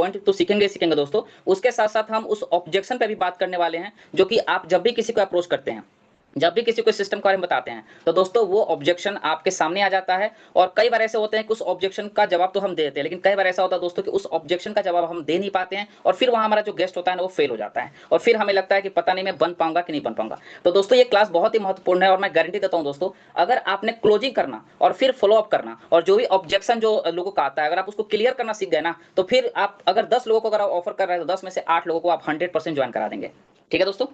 Point तो सीखेंगे दोस्तों, उसके साथ साथ हम उस ऑब्जेक्शन पे भी बात करने वाले हैं, जो कि आप जब भी किसी को अप्रोच करते हैं, जब भी किसी को सिस्टम के बारे में बताते हैं, तो दोस्तों वो ऑब्जेक्शन आपके सामने आ जाता है। और कई बार ऐसे होते हैं कि उस ऑब्जेक्शन का जवाब तो हम दे देते हैं, लेकिन कई बार ऐसा होता है दोस्तों कि उस ऑब्जेक्शन का जवाब हम दे नहीं पाते हैं, और फिर वहां हमारा जो गेस्ट होता है ना वो फेल हो जाता है, और फिर हमें लगता है कि पता नहीं मैं बन पाऊंगा कि नहीं बन पाऊंगा। तो दोस्तों ये क्लास बहुत ही महत्वपूर्ण है, और मैं गारंटी देता हूं दोस्तों, अगर आपने क्लोजिंग करना और फिर फॉलो अप करना, और जो भी ऑब्जेक्शन जो लोगों का आता है, अगर आप उसको क्लियर करना सीख गए ना, तो फिर आप अगर 10 लोगों को अगर आप ऑफर कर रहे हैं, तो 10 में से 8 लोगों को आप 100% ज्वाइन करा देंगे। ठीक है दोस्तों।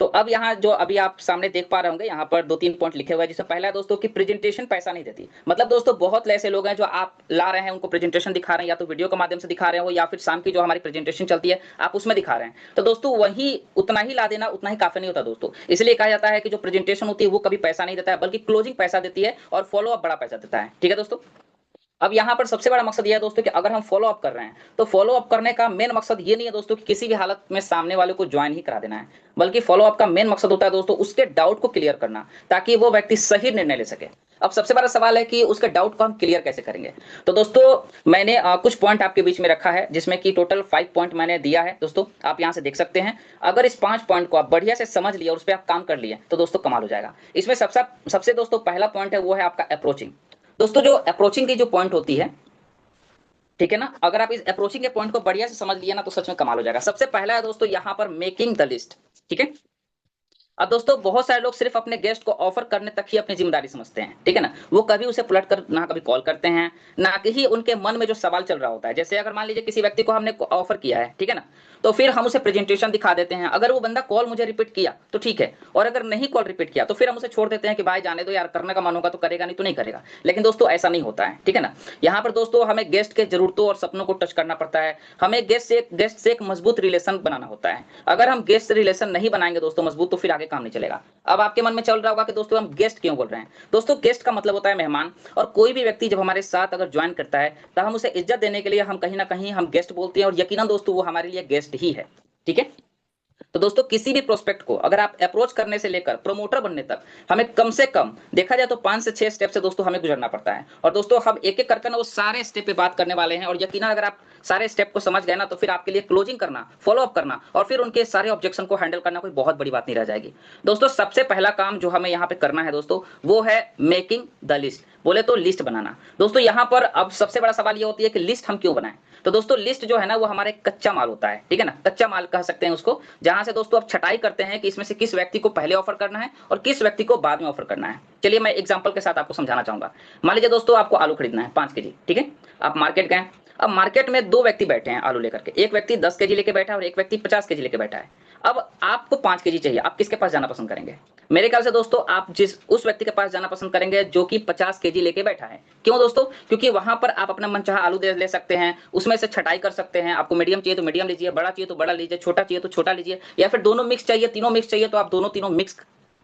तो अब यहाँ जो अभी आप सामने देख पा रहे होंगे, यहाँ पर 2-3 पॉइंट लिखे हुए हैं, जिसमें पहला है दोस्तों कि प्रेजेंटेशन पैसा नहीं देती। मतलब दोस्तों बहुत ऐसे लोग हैं जो आप ला रहे हैं, उनको प्रेजेंटेशन दिखा रहे हैं, या तो वीडियो के माध्यम से दिखा रहे हो, या फिर शाम की जो हमारी प्रेजेंटेशन चलती है आप उसमें दिखा रहे हैं। तो दोस्तों वही उतना ही ला देना उतना ही काफी नहीं होता दोस्तों। इसलिए कहा जाता है कि जो प्रेजेंटेशन होती है वो कभी पैसा नहीं देता है, बल्कि क्लोजिंग पैसा देती है, और फॉलो अप बड़ा पैसा देता है। ठीक है दोस्तों। अब यहाँ पर सबसे बड़ा मकसद यह है दोस्तों कि अगर हम फॉलो अप कर रहे हैं, तो फॉलो अप करने का मेन मकसद ये नहीं है दोस्तों कि किसी भी हालत में सामने वाले को ज्वाइन ही करा देना है, बल्कि फॉलो अप का मेन मकसद होता है दोस्तों उसके डाउट को क्लियर करना, ताकि वो व्यक्ति सही निर्णय ले सके। अब सबसे बड़ा सवाल है कि उसके डाउट को हम क्लियर कैसे करेंगे। तो दोस्तों मैंने कुछ पॉइंट आपके बीच में रखा है, जिसमें कि टोटल 5 पॉइंट मैंने दिया है दोस्तों, आप यहाँ से देख सकते हैं। अगर इस 5 पॉइंट को आप बढ़िया से समझ लिए और उस पर आप काम कर लिए, तो दोस्तों कमाल हो जाएगा। इसमें सबसे दोस्तों पहला पॉइंट है, वो है आपका अप्रोचिंग। दोस्तों जो अप्रोचिंग की जो पॉइंट होती है, ठीक है ना, अगर आप इस अप्रोचिंग के पॉइंट को बढ़िया से समझ लिया ना, तो सच में कमाल हो जाएगा। सबसे पहला है दोस्तों यहाँ पर मेकिंग द लिस्ट। ठीक है। अब दोस्तों बहुत सारे लोग सिर्फ अपने गेस्ट को ऑफर करने तक ही अपनी जिम्मेदारी समझते हैं, ठीक है ना, वो कभी उसे पलट कर ना कभी कॉल करते हैं, ना कि ही उनके मन में जो सवाल चल रहा होता है। जैसे अगर मान लीजिए किसी व्यक्ति को हमने ऑफर किया है, ठीक है ना, तो फिर हम उसे प्रेजेंटेशन दिखा देते हैं। अगर वो बंदा कॉल मुझे रिपीट किया तो ठीक है, और अगर नहीं कॉल रिपीट किया तो फिर हम उसे छोड़ देते हैं कि भाई जाने दो यार, करने का मन होगा तो करेगा, नहीं तो नहीं करेगा। लेकिन दोस्तों ऐसा नहीं होता है, ठीक है ना। यहाँ पर दोस्तों हमें गेस्ट के जरूरतों और सपनों को टच करना पड़ता है, हमें गेस्ट से एक मजबूत रिलेशन बनाना होता है। अगर हम गेस्ट से रिलेशन नहीं बनाएंगे दोस्तों मजबूत, तो फिर आगे काम नहीं चलेगा। अब आपके मन में चल रहा होगा कि दोस्तों हम गेस्ट क्यों बोल रहे हैं। दोस्तों गेस्ट का मतलब होता है मेहमान, और कोई भी व्यक्ति जब हमारे साथ अगर ज्वाइन करता है, तो हम उसे इज्जत देने के लिए हम कहीं ना कहीं हम गेस्ट बोलते हैं, और यकीनन दोस्तों वो हमारे लिए गेस्ट ही है। ठीक है। तो दोस्तों किसी भी प्रोस्पेक्ट को अगर आप अप्रोच करने से लेकर प्रमोटर बनने तक, हमें कम से कम देखा जाए तो 5 से 6 स्टेप से दोस्तों हमें गुजरना पड़ता है। और दोस्तों हम एक एक करके ना वो सारे स्टेप पे बात करने वाले हैं, और यकीनन अगर आप सारे स्टेप को समझ गए ना, तो फिर आपके लिए क्लोजिंग करना, फॉलो अप करना, और फिर उनके सारे ऑब्जेक्शन को हैंडल करना कोई बहुत बड़ी बात नहीं रह जाएगी। दोस्तों सबसे पहला काम जो हमें यहाँ पे करना है दोस्तों, वो है मेकिंग द लिस्ट। बोले तो लिस्ट बनाना। दोस्तों यहाँ पर अब सबसे बड़ा सवाल ये होती है कि लिस्ट हम क्यों बनाएं। तो दोस्तों लिस्ट जो है ना वो हमारे कच्चा माल होता है, ठीक है ना, कच्चा माल कह सकते हैं उसको, जहां से दोस्तों आप छटाई करते हैं कि इसमें से किस व्यक्ति को पहले ऑफर करना है और किस व्यक्ति को बाद में ऑफर करना है। चलिए मैं एग्जांपल के साथ आपको समझाना चाहूंगा। मान लीजिए दोस्तों आपको आलू खरीदना है 5 केजी, ठीक है। आप मार्केट गए, अब मार्केट में 2 व्यक्ति बैठे हैं आलू लेकर के, एक व्यक्ति 10 केजी लेके बैठा है और एक व्यक्ति 50 केजी लेके बैठा है। अब आपको 5 केजी चाहिए, आप किसके पास जाना पसंद करेंगे। मेरे ख्याल से दोस्तों आप उस व्यक्ति के पास जाना पसंद करेंगे जो कि 50 केजी लेके बैठा है। क्यों दोस्तों, क्योंकि वहां पर आप अपना मनचाहा आलू ले सकते हैं, उसमें से छटाई कर सकते हैं। आपको मीडियम चाहिए तो मीडियम लीजिए, बड़ा चाहिए तो बड़ा लीजिए, छोटा चाहिए तो छोटा लीजिए, या फिर दोनों मिक्स चाहिए, तीनों मिक्स चाहिए तो आप दोनों तीनों मिक्स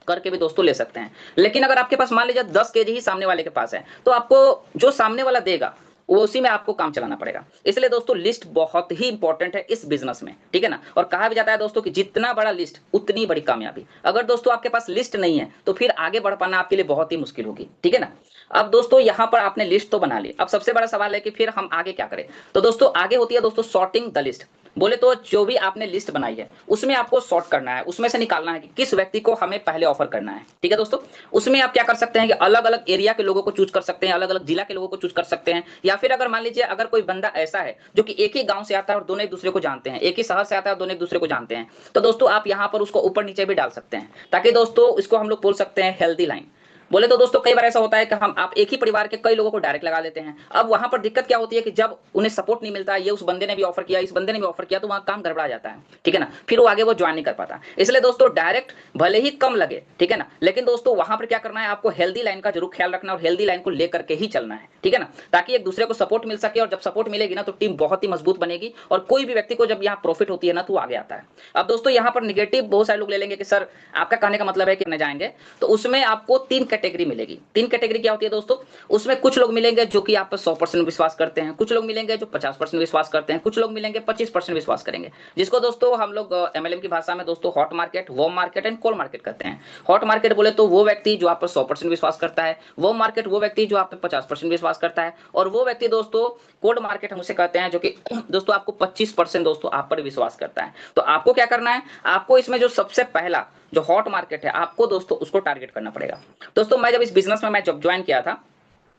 करके भी दोस्तों ले सकते हैं। लेकिन अगर आपके पास मान लीजिए 10 केजी ही सामने वाले के पास है, तो आपको जो सामने वाला देगा वो उसी में आपको काम चलाना पड़ेगा। इसलिए दोस्तों लिस्ट बहुत ही इंपॉर्टेंट है इस बिजनेस में, ठीक है ना। और कहा भी जाता है दोस्तों कि जितना बड़ा लिस्ट उतनी बड़ी कामयाबी। अगर दोस्तों आपके पास लिस्ट नहीं है तो फिर आगे बढ़ पाना आपके लिए बहुत ही मुश्किल होगी, ठीक है ना। अब दोस्तों यहाँ पर आपने लिस्ट तो बना ली, अब सबसे बड़ा सवाल है कि फिर हम आगे क्या करें। तो दोस्तों आगे होती है दोस्तों सॉर्टिंग द लिस्ट। बोले तो जो भी आपने लिस्ट बनाई है उसमें आपको सॉर्ट करना है, उसमें से निकालना है कि किस व्यक्ति को हमें पहले ऑफर करना है, ठीक है दोस्तों। उसमें आप क्या कर सकते हैं कि अलग अलग एरिया के लोगों को चूज कर सकते हैं, अलग अलग जिला के लोगों को चूज कर सकते हैं, या फिर अगर मान लीजिए अगर कोई बंदा ऐसा है जो कि एक ही गांव से आता है और दोनों एक दूसरे को जानते हैं, एक ही शहर से आता है और दोनों एक दूसरे को जानते हैं, तो दोस्तों आप यहाँ पर उसको ऊपर नीचे भी डाल सकते हैं, ताकि दोस्तों इसको हम लोग बोल सकते हैं हेल्दी लाइन। बोले तो दोस्तों कई बार ऐसा होता है कि आप एक ही परिवार के कई लोगों को डायरेक्ट लगा लेते हैं। अब वहां पर दिक्कत क्या होती है कि जब उन्हें सपोर्ट नहीं मिलता, ये उस बंदे ने भी ऑफर किया, इस बंदे ने भी ऑफर किया, तो वहां काम गड़बड़ा जाता है, ठीक है ना, फिर वो आगे वो ज्वाइन नहीं कर पाता। इसलिए दोस्तों डायरेक्ट भले ही कम लगे, ठीक है ना, लेकिन दोस्तों वहां पर क्या करना है, आपको हेल्दी लाइन का जरूर ख्याल रखना और हेल्दी लाइन को लेकर के ही चलना है, ठीक है ना, ताकि एक दूसरे को सपोर्ट मिल सके। और जब सपोर्ट मिलेगी ना तो टीम बहुत ही मजबूत बनेगी, और कोई भी व्यक्ति को जब यहाँ प्रॉफिट होती है ना तो आगे आता है। अब दोस्तों यहाँ पर निगेटिव बहुत सारे लोग ले लेंगे कि सर आपका कहने का मतलब है कि न जाएंगे, तो उसमें आपको 3 कैटेगरी मिलेगी। 3 कैटेगरी क्या होती है दोस्तों, उसमें कुछ लोग मिलेंगे जो कि आप पर 100% विश्वास करते हैं, कुछ लोग मिलेंगे जो 50% विश्वास करते हैं, कुछ लोग मिलेंगे 25% विश्वास करेंगे, जिसको दोस्तों हम लोग एमएलएम की भाषा में दोस्तों hot market, warm market and cold market कहते हैं। हॉट मार्केट बोले तो वो व्यक्ति जो आप पर 100% विश्वास करता है, वार्म मार्केट वो व्यक्ति जो आप पे 50% विश्वास करता है, और वो व्यक्ति दोस्तों कोल्ड मार्केट हम उसे कहते हैं जो कि दोस्तों आपको 25% दोस्तों आप पर विश्वास करता है। तो आपको क्या करना है, आपको इसमें जो सबसे पहला जो हॉट मार्केट है आपको दोस्तों उसको टारगेट करना पड़ेगा। दोस्तों मैं जब इस बिजनेस में मैं जब ज्वाइन किया था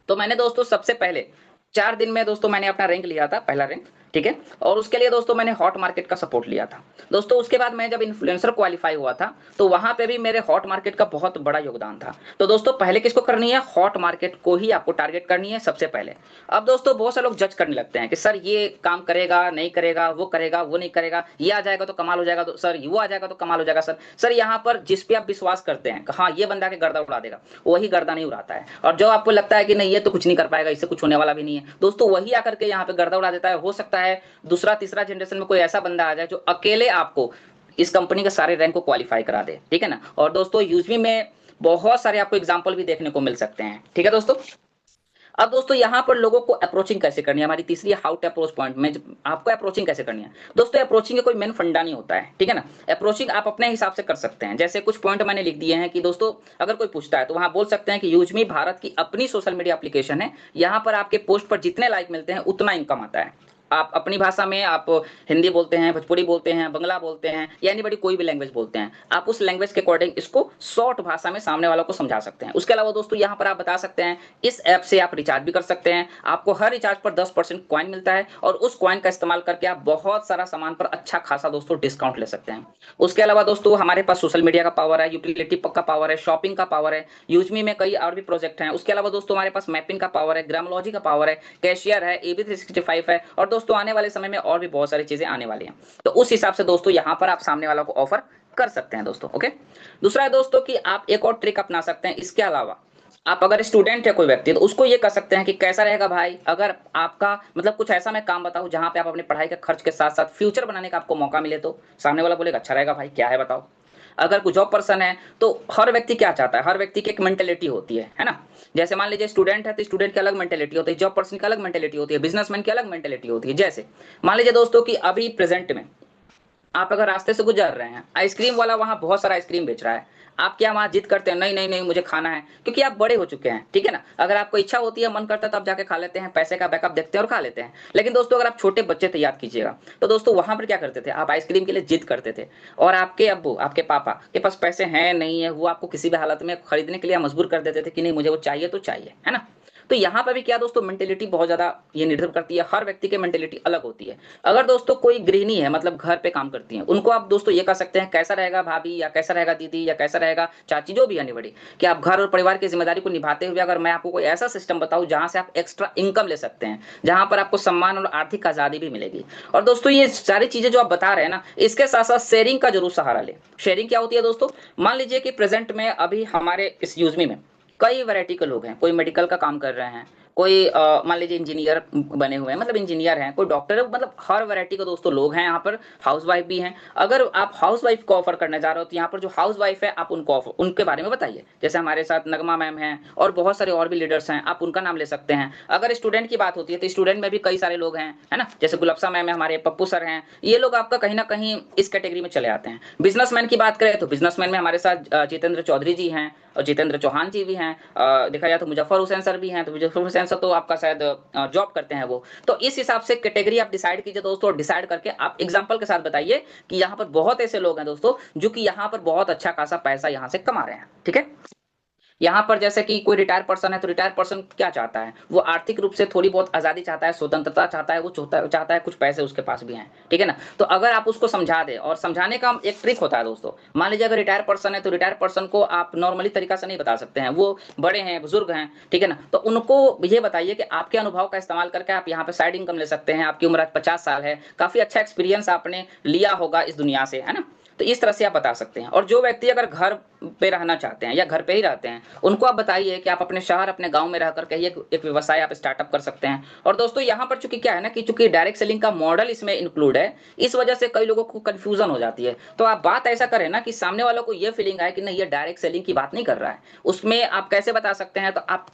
तो मैंने दोस्तों सबसे पहले 4 दिन में दोस्तों मैंने अपना रैंक लिया था, पहला रैंक, ठीक है। और उसके लिए दोस्तों मैंने हॉट मार्केट का सपोर्ट लिया था दोस्तों। उसके बाद मैं जब इन्फ्लुएंसर क्वालिफाई हुआ था तो वहां पे भी मेरे हॉट मार्केट का बहुत बड़ा योगदान था। तो दोस्तों पहले किसको करनी है, हॉट मार्केट को ही आपको टारगेट करनी है सबसे पहले। अब दोस्तों बहुत सारे लोग जज करने लगते हैं कि सर ये काम करेगा नहीं करेगा, वो करेगा वो नहीं करेगा, ये आ जाएगा तो कमाल हो जाएगा, तो सर वो आ जाएगा तो कमाल हो जाएगा। सर यहाँ पर जिस पे आप विश्वास करते हैं हाँ ये बंदा के गर्दा उड़ा देगा, वही गर्दा नहीं उड़ाता है। और जो आपको लगता है कि नहीं ये तो कुछ नहीं कर पाएगा, इससे कुछ होने वाला भी नहीं है, दोस्तों वही आकर के यहाँ पे गर्दा उड़ा देता है। हो सकता है दूसरा तीसरा जनरेशन में कोई ऐसा बंदा आ जाए जो अकेले आपको इस कंपनी के सारे रैंक को क्वालिफाई करा दे, ठीक है ना। और दोस्तों यूजमी में बहुत सारे आपको एग्जांपल भी देखने को मिल सकते हैं, ठीक है दोस्तों। अब दोस्तों यहाँ पर लोगों को अप्रोचिंग कैसे करनी है, हमारी तीसरी हाउ टू अप्रोच पॉइंट में आपको अप्रोचिंग कैसे करनी है। दोस्तों अप्रोचिंग का कोई मेन फंडा नहीं होता है, ठीक है ना। अप्रोचिंग आप अपने हिसाब से कर सकते हैं। जैसे कुछ पॉइंट मैंने लिख दिए हैं कि दोस्तों अगर कोई पूछता है तो वहां बोल सकते हैं कि यूजमी भारत की अपनी सोशल मीडिया एप्लीकेशन है, यहाँ पर आपके पोस्ट पर जितने लाइक मिलते हैं उतना इनकम आता है। आप अपनी भाषा में आप हिंदी बोलते हैं, भोजपुरी बोलते हैं, बंगला बोलते हैं, यानी बड़ी कोई भी लैंग्वेज बोलते हैं, आप उस लैंग्वेज के अकॉर्डिंग इसको शॉर्ट भाषा में सामने वालों को समझा सकते हैं। उसके अलावा दोस्तों यहाँ पर आप बता सकते हैं इस ऐप से आप रिचार्ज भी कर सकते हैं, आपको हर रिचार्ज पर 10% कॉइन मिलता है और उस कॉइन का इस्तेमाल करके आप बहुत सारा सामान पर अच्छा खासा दोस्तों डिस्काउंट ले सकते हैं। उसके अलावा दोस्तों हमारे पास सोशल मीडिया का पावर है, यूटिलिटी का पावर है, शॉपिंग का पावर है, यूजमी में कई और भी प्रोजेक्ट हैं। उसके अलावा दोस्तों हमारे पास मैपिंग का पावर है, ग्रामोलॉजी का पावर है, कैशियर है, EB365 है, और दोस्तों आने वाले समय में और भी बहुत सारी चीजें आने वाली हैं। तो उस हिसाब से दोस्तों यहां पर आप सामने वालों को ऑफर कर सकते हैं दोस्तों, ओके। दूसरा है दोस्तों कि आप एक और ट्रिक अपना सकते हैं। इसके अलावा आप अगर स्टूडेंट है कोई व्यक्ति तो उसको ये कर सकते हैं कि कैसा रहेगा भाई, अगर आपका मतलब कुछ ऐसा मैं काम बताऊं जहां पे आप अपनी पढ़ाई के खर्च के साथ साथ फ्यूचर बनाने का आपको मौका मिले, तो सामने वाला बोलेगा अच्छा रहेगा भाई, क्या है बताओ। अगर कोई जॉब पर्सन है तो हर व्यक्ति क्या चाहता है, हर व्यक्ति की एक मेंटेलिटी होती है ना। जैसे मान लीजिए स्टूडेंट है तो स्टूडेंट की अलग मेंटेलिटी होती है, जॉब पर्सन की अलग मेंटेलिटी होती है, बिजनेसमैन की अलग मेंटेलिटी होती है। जैसे मान लीजिए दोस्तों कि अभी प्रेजेंट में आप अगर रास्ते से गुजर रहे हैं, आइसक्रीम वाला वहां बहुत सारा आइसक्रीम बेच रहा है, आप क्या वहां जिद करते हैं नहीं नहीं नहीं मुझे खाना है, क्योंकि आप बड़े हो चुके हैं, ठीक है ना। अगर आपको इच्छा होती है, मन करता है तो आप जाके खा लेते हैं, पैसे का बैकअप देखते हैं और खा लेते हैं। लेकिन दोस्तों अगर आप छोटे बच्चे थे याद कीजिएगा, तो दोस्तों वहां पर क्या करते थे, आप आइसक्रीम के लिए जिद करते थे और आपके अब्बू आपके पापा के पास पैसे हैं नहीं है, वो आपको किसी भी हालत में खरीदने के लिए मजबूर कर देते थे कि नहीं मुझे वो चाहिए तो चाहिए, है ना। तो यहाँ पर भी क्या दोस्तों मेंटेलिटी बहुत ज्यादा ये निर्भर करती है, हर व्यक्ति की मेंटेलिटी अलग होती है। अगर दोस्तों कोई गृहिणी है मतलब घर पे काम करती है, उनको आप दोस्तों ये कह सकते हैं कैसा रहेगा भाभी या कैसा रहेगा दीदी या कैसा रहेगा चाची, जो भी एनीबॉडी, कि आप घर और परिवार की जिम्मेदारी को निभाते हुए अगर मैं आपको कोई ऐसा सिस्टम बताऊं जहां से आप एक्स्ट्रा इनकम ले सकते हैं, जहां पर आपको सम्मान और आर्थिक आजादी भी मिलेगी। और दोस्तों ये सारी चीजें जो आप बता रहे हैं ना, इसके साथ साथ शेयरिंग का जरूर सहारा ले। शेयरिंग क्या होती है दोस्तों, मान लीजिए कि प्रेजेंट में अभी हमारे इस यूजमी में कई वैरायटी के लोग हैं, कोई मेडिकल का काम कर रहे हैं, कोई मान लीजिए इंजीनियर बने हुए हैं, मतलब इंजीनियर हैं, कोई डॉक्टर है, मतलब हर वैरायटी के दोस्तों लोग हैं यहाँ पर, हाउस वाइफ भी हैं। अगर आप हाउस वाइफ को ऑफर करने जा रहे हो तो यहाँ पर जो हाउस वाइफ है आप उनको उनके बारे में बताइए। जैसे हमारे साथ नगमा मैम हैं और बहुत सारे और भी लीडर्स हैं, आप उनका नाम ले सकते हैं। अगर स्टूडेंट की बात होती है तो स्टूडेंट में भी कई सारे लोग हैं, है ना, जैसे गुलफ्सा मैम है, हमारे पप्पू सर हैं, ये लोग आपका कहीं ना कहीं इस कैटेगरी में चले आते हैं। बिजनेसमैन की बात करें तो बिजनेसमैन में हमारे साथ जितेंद्र चौधरी जी हैं और जितेंद्र चौहान जी भी हैं, देखा जाए तो मुजफ्फर हुसैन सर भी हैं। तो मुजफ्फर हुसैन सर तो आपका शायद जॉब करते हैं वो। तो इस हिसाब से कैटेगरी आप डिसाइड कीजिए दोस्तों, डिसाइड करके आप एग्जांपल के साथ बताइए कि यहाँ पर बहुत ऐसे लोग हैं दोस्तों जो कि यहाँ पर बहुत अच्छा खासा पैसा यहाँ से कमा रहे हैं, ठीक है। यहाँ पर जैसे कि कोई रिटायर पर्सन है तो रिटायर पर्सन क्या चाहता है, वो आर्थिक रूप से थोड़ी बहुत आजादी चाहता है, स्वतंत्रता चाहता है, वो चाहता है कुछ पैसे उसके पास भी हैं, ठीक है ना। तो अगर आप उसको समझा दे, और समझाने का एक ट्रिक होता है दोस्तों, मान लीजिए अगर रिटायर पर्सन है तो रिटायर पर्सन को आप नॉर्मली तरीका से नहीं बता सकते हैं, वो बड़े हैं बुजुर्ग हैं, ठीक है ना। तो उनको ये बताइए कि आपके अनुभव का इस्तेमाल करके आप यहाँ पे साइड इनकम ले सकते हैं, आपकी उम्र 50 साल है, काफी अच्छा एक्सपीरियंस आपने लिया होगा इस दुनिया से, है ना। तो इस तरह से आप बता सकते हैं। और जो व्यक्ति अगर घर पे रहना चाहते हैं या घर पे ही रहते हैं, उनको आप बताइए कि आप अपने शहर, अपने गांव में रह करके एक व्यवसाय आप स्टार्टअप कर सकते हैं। और दोस्तों यहाँ पर चूंकि क्या है ना कि चूंकि डायरेक्ट सेलिंग का मॉडल इसमें इंक्लूड है, इस वजह से कई लोगों को कंफ्यूजन हो जाती है। तो आप बात ऐसा करें ना कि सामने वालों को ये फीलिंग आए कि नहीं, ये डायरेक्ट सेलिंग की बात नहीं कर रहा है। उसमें आप कैसे बता सकते हैं, तो आप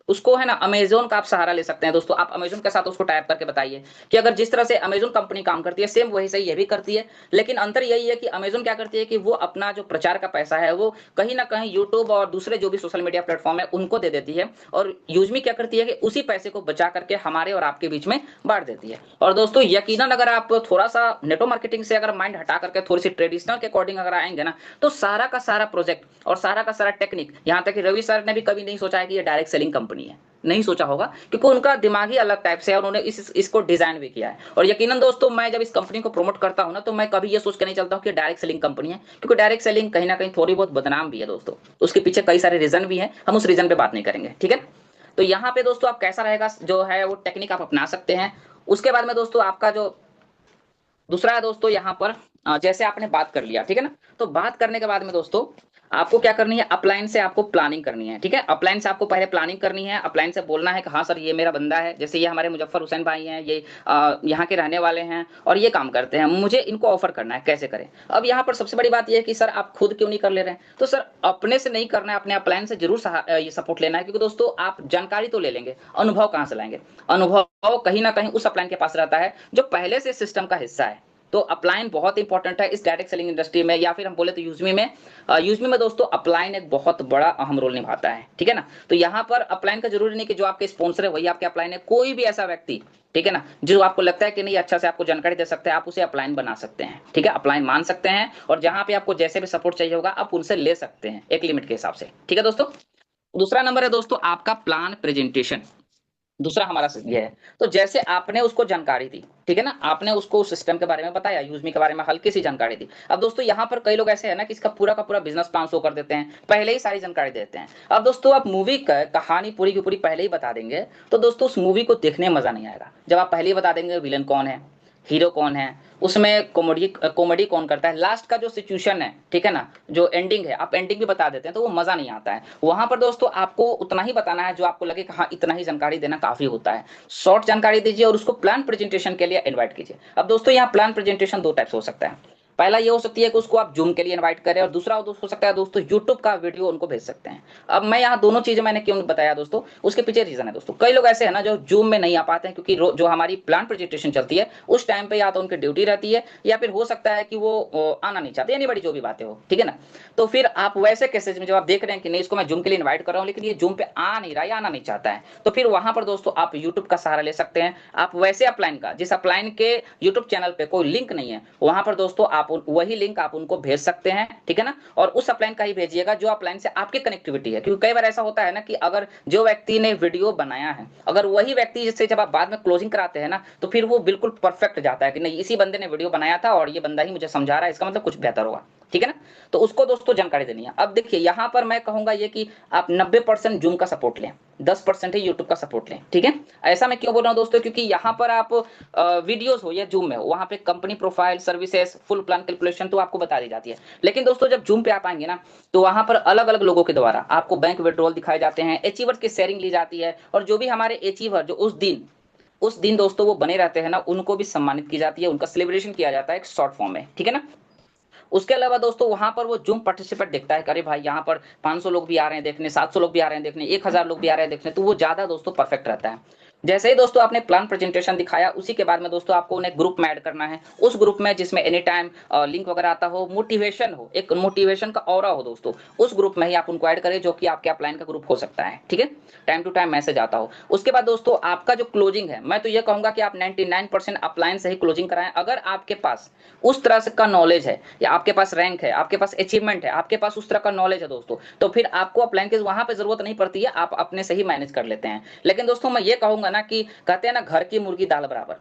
उसको है ना अमेज़न का आप सहारा ले सकते हैं दोस्तों। आप अमेज़न के साथ उसको टाइप करके बताइए कि अगर जिस तरह से अमेज़न कंपनी काम करती है, सेम वही से ये भी करती है। लेकिन अंतर यही है कि अमेज़न क्या करती है कि वो अपना जो प्रचार का पैसा है वो कहीं न कहीं यूट्यूब और दूसरे जो भी सोशल मीडिया प्लेटफ़ॉर्म है उनको दे देती है, और यूज़मी क्या करती है कि उसी पैसे को बचा करके हमारे और आपके बीच में बाँट देती है। और दोस्तों यकीनन अगर आप थोड़ा-सा नेटवर्क मार्केटिंग से अगर माइंड हटा करके थोड़ी-सी ट्रेडिशनल के अकॉर्डिंग अगर आएँगे ना, तो सारा का सारा प्रोजेक्ट और सारा का सारा टेक्निक, यहाँ तक कि रवि सर ने भी कभी नहीं सोचा है कि ये डायरेक्ट सेलिंग कंपनी है। नहीं सोचा होगा, क्योंकि उनका दिमाग ही अलग टाइप से है, उन्होंने इसको डिजाइन भी किया है। और यकीनन दोस्तों मैं जब इस कंपनी को प्रमोट करता हूं ना, तो मैं कभी ये सोच के नहीं चलता हूं कि डायरेक्ट सेलिंग कंपनी है, क्योंकि डायरेक्ट सेलिंग कहीं ना कहीं थोड़ी बहुत बदनाम भी है दोस्तों। उसके पीछे कई सारे रीजन भी हैं, हम उस रीजन पे बात नहीं करेंगे, ठीक है। तो यहाँ पे दोस्तों आप कैसा रहेगा जो है वो टेक्निक आप अपना सकते हैं। उसके बाद में दोस्तों आपका जो दूसरा है दोस्तों यहाँ पर, जैसे आपने बात कर लिया, ठीक है ना। तो बात करने के बाद में दोस्तों आपको क्या करनी है, अपलाइन से आपको प्लानिंग करनी है, ठीक है। अपलाइन से आपको पहले प्लानिंग करनी है। अपलाइन से बोलना है कि हाँ सर, ये मेरा बंदा है, जैसे ये हमारे मुजफ्फर हुसैन भाई हैं, ये यहाँ के रहने वाले हैं और ये काम करते हैं, मुझे इनको ऑफर करना है, कैसे करें। अब यहाँ पर सबसे बड़ी बात यह है कि सर आप खुद क्यों नहीं कर ले रहे हैं। तो सर अपने से नहीं करना है, अपने अपलाइन से जरूर ये सपोर्ट लेना है, क्योंकि दोस्तों आप जानकारी तो ले लेंगे, अनुभव कहाँ से लाएंगे। अनुभव कहीं ना कहीं उस अपलाइन के पास रहता है जो पहले से सिस्टम का हिस्सा है। तो अपलाइन बहुत इंपॉर्टेंट है इस डायरेक्ट सेलिंग इंडस्ट्री में, या फिर हम बोले तो यूजमी में। यूजमी में दोस्तों अपलाइन एक बहुत बड़ा अहम रोल निभाता है, ठीक है ना। तो यहाँ पर अपलाइन का जरूरी नहीं कि जो आपके स्पॉन्सर है वही आपके अपलाइन है, कोई भी ऐसा व्यक्ति, ठीक है ना, जो आपको लगता है कि नहीं अच्छा से आपको जानकारी दे सकते हैं, आप उसे अपलाइन बना सकते हैं, ठीक है, अपलाइन मान सकते हैं। और जहां पे आपको जैसे भी सपोर्ट चाहिए होगा आप उनसे ले सकते हैं एक लिमिट के हिसाब से, ठीक है दोस्तों। दूसरा नंबर है दोस्तों आपका प्लान प्रेजेंटेशन। दूसरा हमारा ये है। तो जैसे आपने उसको जानकारी दी, ठीक है ना, आपने उसको उस सिस्टम के बारे में बताया, यूजमी के बारे में हल्की सी जानकारी दी। अब दोस्तों यहाँ पर कई लोग ऐसे हैं ना कि इसका पूरा का पूरा बिजनेस प्लान शो कर देते हैं, पहले ही सारी जानकारी देते हैं। अब दोस्तों आप मूवी का कहानी पूरी की पूरी पहले ही बता देंगे, तो दोस्तों उस मूवी को देखने में मजा नहीं आएगा। जब आप पहले ही बता देंगे विलन कौन है, हीरो कौन है, उसमें कॉमेडी कॉमेडी कौन करता है, लास्ट का जो सिचुएशन है, ठीक है ना, जो एंडिंग है, आप एंडिंग भी बता देते हैं तो वो मजा नहीं आता है। वहां पर दोस्तों आपको उतना ही बताना है जो आपको लगे कि हाँ इतना ही जानकारी देना काफी होता है। शॉर्ट जानकारी दीजिए और उसको प्लान प्रेजेंटेशन के लिए इनवाइट कीजिए। अब दोस्तों यहाँ प्लान प्रेजेंटेशन दो टाइप से हो सकता है। पहला ये हो सकती है कि उसको आप जूम के लिए इनवाइट करें, और दूसरा हो सकता है दोस्तों यूट्यूब का वीडियो उनको भेज सकते हैं। अब मैं यहाँ दोनों चीजें मैंने क्यों बताया दोस्तों, उसके पीछे रीजन है दोस्तों। कई लोग ऐसे हैं ना जो जूम में नहीं आ पाते हैं, क्योंकि जो हमारी प्लान प्रेजेंटेशन चलती है उस टाइम पे या तो उनकी ड्यूटी रहती है, या फिर हो सकता है कि वो आना नहीं चाहते, यानी बड़ी जो भी बातें हो, ठीक है ना। तो फिर आप वैसे केसेज में जब आप देख रहे हैं कि नहीं इसको मैं जूम के लिए इन्वाइट कर रहा हूँ लेकिन ये जूम पे आ नहीं रहा या आना नहीं चाहता है, तो फिर वहां पर दोस्तों आप यूट्यूब का सहारा ले सकते हैं। आप वैसे अपलाइन का, जिस अपलाइन के यूट्यूब चैनल पे कोई लिंक नहीं है, वहां पर दोस्तों आप वही लिंक आप उनको भेज सकते हैं, ठीक है ना। और उस अपलाइन का ही भेजिएगा जो अपलाइन से आपकी कनेक्टिविटी है, क्योंकि कई बार ऐसा होता है ना कि अगर जो व्यक्ति ने वीडियो बनाया है, अगर वही व्यक्ति जिससे जब आप बाद में क्लोजिंग कराते हैं ना, तो फिर वो बिल्कुल परफेक्ट जाता है कि नहीं इसी बंदे ने वीडियो बनाया था और ये बंदा ही मुझे समझा रहा है, इसका मतलब कुछ बेहतर होगा, ठीक है ना। तो उसको दोस्तों जानकारी देनी है। अब देखिए यहाँ पर मैं कहूंगा ये कि आप 90% जूम का सपोर्ट लें, 10% ही यूट्यूब का सपोर्ट लें, ठीक है। ऐसा मैं क्यों बोल रहा हूँ दोस्तों, क्योंकि यहाँ पर आप वीडियोस हो या जूम में हो, वहां पे company profile, services, full plan calculation तो आपको बता दी जाती है। लेकिन दोस्तों जब जूम पे आप आएंगे ना, तो वहां पर अलग अलग लोगों के द्वारा आपको बैंक विड्रॉल दिखाए जाते हैं, अचीवर्स की शेयरिंग ली जाती है, और जो भी हमारे अचीवर जो उस दिन दोस्तों वो बने रहते हैं ना, उनको भी सम्मानित की जाती है, उनका सेलिब्रेशन किया जाता है एक शॉर्ट फॉर्म में, ठीक है ना। उसके अलावा दोस्तों वहां पर वो जूम पार्टिसिपेट देखता है कि अरे भाई यहाँ पर 500 लोग भी आ रहे हैं देखने, 700 लोग भी आ रहे हैं देखने, 1000 लोग भी आ रहे हैं देखने, तो वो ज्यादा दोस्तों परफेक्ट रहता है। जैसे ही दोस्तों आपने प्लान प्रेजेंटेशन दिखाया, उसी के बाद में दोस्तों आपको उन्हें ग्रुप में ऐड करना है। उस ग्रुप में जिसमें एनी टाइम लिंक वगैरह आता हो, मोटिवेशन हो, एक मोटिवेशन का ऑरा हो दोस्तों, उस ग्रुप में ही आप उनको ऐड करें, जो कि आपके अपलाइन का ग्रुप हो सकता है, ठीक है। टाइम टू टाइम मैसेज आता हो। उसके बाद दोस्तों आपका जो क्लोजिंग है, मैं तो ये कहूंगा कि आप 99% अपलाइन से ही क्लोजिंग कराएं। अगर आपके पास उस तरह से का नॉलेज है, या आपके पास रैंक है, आपके पास अचीवमेंट है, आपके पास उस तरह का नॉलेज है दोस्तों, तो फिर आपको अपलाइन की वहां पे जरूरत नहीं पड़ती है, आप अपने से ही मैनेज कर लेते हैं। लेकिन दोस्तों मैं ये कहूंगा ना कि कहते हैं ना घर की मुर्गी दाल बराबर,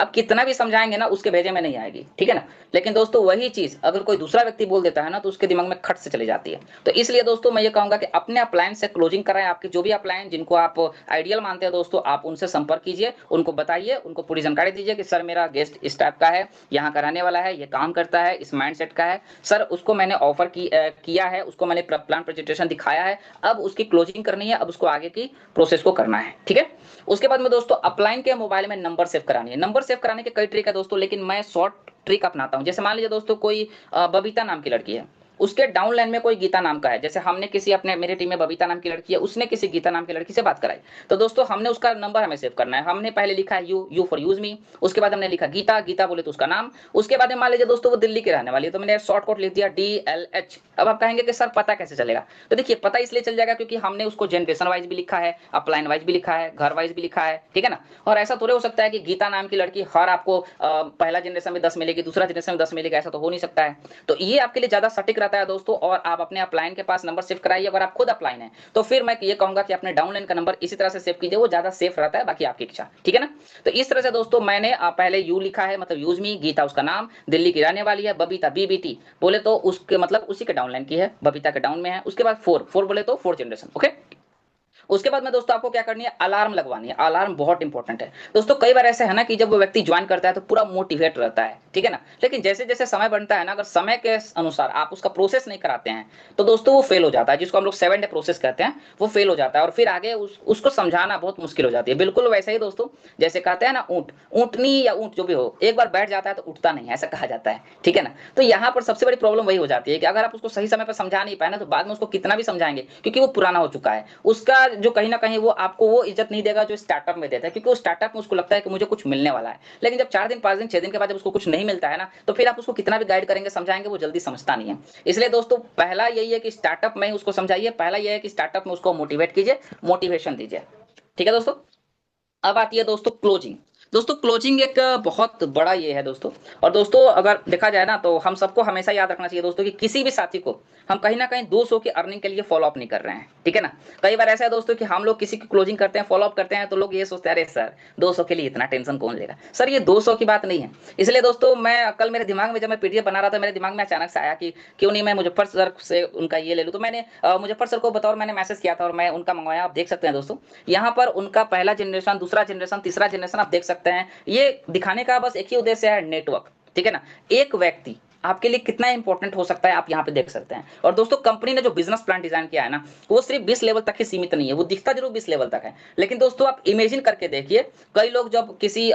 अब कितना भी समझाएंगे ना उसके भेजे में नहीं आएगी, ठीक है ना। लेकिन दोस्तों वही चीज अगर कोई दूसरा व्यक्ति बोल देता है ना तो उसके दिमाग में खट से चली जाती है। तो इसलिए दोस्तों मैं ये कहूंगा कि अपने अप्लायंस से क्लोजिंग कराएं। आपके जो भी अप्लायंस जिनको आप आइडियल मानते हैं दोस्तों, आप उनसे संपर्क कीजिए, उनको बताइए, उनको पूरी जानकारी दीजिए कि सर मेरा गेस्ट इस टाइप का है, यहाँ का रहने वाला है, ये काम करता है, इस माइंडसेट का है सर, उसको मैंने ऑफर किया है, उसको मैंने प्लान प्रेजेंटेशन दिखाया है, अब उसकी क्लोजिंग करनी है, अब उसको आगे की प्रोसेस को करना है, ठीक है। उसके बाद में दोस्तों अपलाइन के मोबाइल में नंबर सेव करानी है। नंबर सेव कराने के कई ट्रिक है दोस्तों, लेकिन मैं शॉर्ट ट्रिक अपनाता हूं। जैसे मान लीजिए दोस्तों कोई बबीता नाम की लड़की है, उसके डाउन लाइन में कोई गीता नाम का है। जैसे हमने किसी अपने मेरे टीम में बबीता नाम की लड़की है, उसने किसी गीता नाम की लड़की से बात कराई, तो दोस्तों हमने उसका नंबर हमें सेव करना है। हमने पहले लिखा है यू फॉर यूज मी, उसके बाद हमने लिखा गीता, गीता बोले तो उसका नाम, उसके बाद मान लीजिए दोस्तों वो दिल्ली के रहने वाली है, तो मैंने शॉर्टकट लिख दिया DLH। अब आप कहेंगे कि सर पता कैसे चलेगा, तो देखिए पता इसलिए चल जाएगा क्योंकि हमने उसको जनरेशन वाइज भी लिखा है, अपलाइन वाइज भी लिखा है, घर वाइज भी लिखा है, ठीक है ना। और ऐसा थोड़े हो सकता है कि गीता नाम की लड़की हर आपको पहला जनरेशन में 10 मिलेगी, दूसरा जनरेशन में 10 मिलेगा, ऐसा तो हो नहीं सकता है। तो ये आपके लिए ज्यादा सटीक रहता है दोस्तों। और आप अपने अपलाइन के पास नंबर सेव कराइए। अगर आप खुद अपलाइन है तो फिर मैं ये कहूंगा कि अपने डाउनलाइन का नंबर इसी तरह से सेव कीजिए, वो ज्यादा सेफ रहता है, बाकी आपकी इच्छा, ठीक है ना। तो इस तरह से दोस्तों मैंने पहले यू लिखा है, मतलब यूज मी, गीता उसका नाम, दिल्ली की रहने वाली है, बबीता BBT बोले तो उसके मतलब उसी के डाउनलाइन की है, बबीता के डाउन में है। उसके बाद फोर बोले तो 4 जनरेशन, ओके। उसके बाद में दोस्तों आपको क्या करनी है, अलार्म लगवानी है। अलार्म बहुत इंपॉर्टेंट है दोस्तों। कई बार ऐसा है ना कि जब वो व्यक्ति ज्वाइन करता है तो पूरा मोटिवेट रहता है, ठीक है ना, लेकिन जैसे जैसे समय बढ़ता है ना, अगर समय के अनुसार आप उसका प्रोसेस नहीं कराते हैं तो दोस्तों वो फेल हो जाता है, जिसको हम लोग 7 डे प्रोसेस कहते हैं, वो फेल हो जाता है और फिर आगे उसको समझाना बहुत मुश्किल हो जाती है। बिल्कुल वैसे ही दोस्तों जैसे कहते हैं ना, ऊंट, ऊंटनी या ऊंट जो भी हो, एक बार बैठ जाता है तो उठता नहीं, ऐसा कहा जाता है, ठीक है ना। तो यहाँ पर सबसे बड़ी प्रॉब्लम वही हो जाती है कि अगर आप उसको सही समय पर समझा नहीं पाए ना, तो बाद में उसको कितना भी समझाएंगे क्योंकि वो पुराना हो चुका है, उसका जो कहीं ना कहीं वो आपको वो इज्जत नहीं देगा जो स्टार्टअप में देता है, क्योंकि वो स्टार्टअप में उसको लगता है कि मुझे कुछ मिलने वाला है। लेकिन जब 4 दिन 5 दिन 6 दिन के बाद जब उसको कुछ नहीं मिलता है ना, तो फिर आप उसको कितना भी गाइड करेंगे समझाएंगे, वो जल्दी समझता नहीं है। इसलिए दोस्तों पहला यही है कि स्टार्टअप में उसको समझाइए, पहला यह है कि स्टार्टअप में उसको मोटिवेट कीजिए, मोटिवेशन दीजिए, ठीक है दोस्तों। अब आती है दोस्तों क्लोजिंग। दोस्तों क्लोजिंग एक बहुत बड़ा ये है दोस्तों। और दोस्तों अगर देखा जाए ना तो हम सबको हमेशा याद रखना चाहिए दोस्तों कि किसी भी साथी को हम कहीं ना कहीं 200 की अर्निंग के लिए फॉलो अप नहीं कर रहे हैं, ठीक है ना। कई बार ऐसा है दोस्तों कि हम लोग किसी की क्लोजिंग करते हैं, फॉलो अप करते हैं, तो लोग ये सोचते हैं अरे सर 200 के लिए इतना टेंशन कौन लेगा। सर ये 200 की बात नहीं है। इसलिए दोस्तों मैं कल मेरे दिमाग में जब मैं PDF बना रहा था, मेरे दिमाग में अचानक से आया कि क्यों नहीं मैं मुजफ्फर सर से उनका ये ले लूं। तो मैंने मुजफ्फर सर को बतौर मैंने मैसेज किया था और मैं उनका मंगवाया। आप देख सकते हैं दोस्तों यहाँ पर उनका पहला जनरेशन, दूसरा जनरेशन, तीसरा जनरेशन आप देख सकते हैं। ये दिखाने का बस एक ही उद्देश्य है, नेटवर्क, ठीक है ना। एक व्यक्ति आपके लिए कितना इंपॉर्टेंट हो सकता है आप यहाँ पे देख सकते हैं। और दोस्तों कंपनी ने जो बिजनेस प्लान डिजाइन किया है ना, वो सिर्फ 20 लेवल तक ही सीमित नहीं है, वो दिखता जरूर 20 लेवल तक है, लेकिन दोस्तों आप इमेजिन करके देखिए। कई लोग जब किसी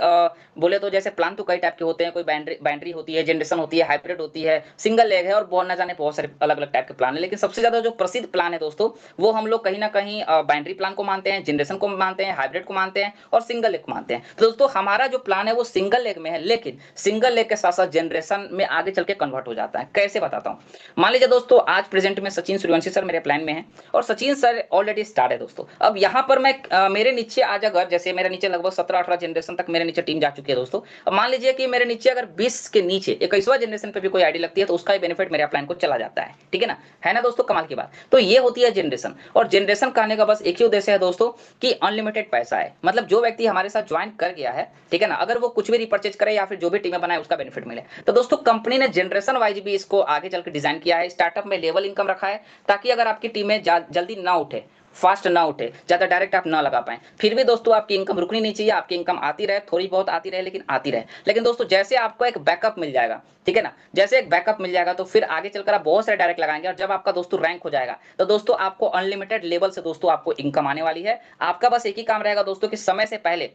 बोले तो जैसे प्लान तो कई टाइप के होते हैं, कोई बाइनरी होती है, जनरेशन होती है, हाइब्रिड होती है, सिंगल लेग है, और बहुत ना जाने बहुत सारे अलग अलग टाइप के प्लान है। लेकिन सबसे ज्यादा जो प्रसिद्ध प्लान है दोस्तों, वो हम लोग कहीं ना कहीं बाइनरी प्लान को मानते हैं, जनरेशन को मानते हैं, हाइब्रिड को मानते हैं और सिंगल लेग को मानते हैं। तो दोस्तों हमारा जो प्लान है वो सिंगल लेग में है, लेकिन सिंगल लेग के साथ साथ जनरेशन में आगे चल के कन्वर्ट हो जाता है। कैसे बताता हूं। मान लीजिए दोस्तों आज प्रेजेंट में सचिन सूर्यवंशी सर मेरे प्लान में है और सचिन सर ऑलरेडी स्टार्ट है दोस्तों। अब यहां पर मैं मेरे नीचे आज अगर जैसे मेरे नीचे लगभग 17-18 जनरेशन तक मेरे नीचे टीम जा चुकी है दोस्तों। अब मान लीजिए कि मेरे नीचे अगर 20 के नीचे 21वां जनरेशन पे भी कोई आईडी लगती है तो उसका बेनिफिट मेरे प्लान को चला जाता है, ठीक है ना दोस्तों, कमाल की बात। तो ये होती है जनरेशन। और जनरेशन कहने का बस एक ही उद्देश्य है दोस्तों कि अनलिमिटेड पैसा है, मतलब जो व्यक्ति हमारे साथ ज्वाइन कर गया है, ठीक है ना, अगर वो कुछ भी रिपर्चेज करे या फिर जो भी टीमें बनाए उसका बेनिफिट मिले। तो दोस्तों कंपनी ने जनरेशन वाइज भी इसको आगे चल के डिजाइन किया है। स्टार्टअप में लेवल इनकम रखा है ताकि अगर आपकी टीमें जल्दी ना उठे, फास्ट ना उठे, ज्यादा डायरेक्ट आप ना लगा पाए, फिर भी दोस्तों आपकी इनकम रुकनी नहीं चाहिए। आपकी इनकम आती रहे, थोड़ी बहुत आती रहे, लेकिन आती रहे। लेकिन दोस्तों जैसे आपको एक बैकअप मिल जाएगा, ठीक है ना, जैसे एक बैकअप मिल जाएगा तो फिर आगे चलकर आप बहुत सारे डायरेक्ट लगाएंगे। और जब आपका दोस्तों रैंक हो जाएगा तो दोस्तों आपको अनलिमिटेड लेवल से दोस्तों आपको इनकम आने वाली है। आपका बस एक ही काम रहेगा दोस्तों कि समय से पहले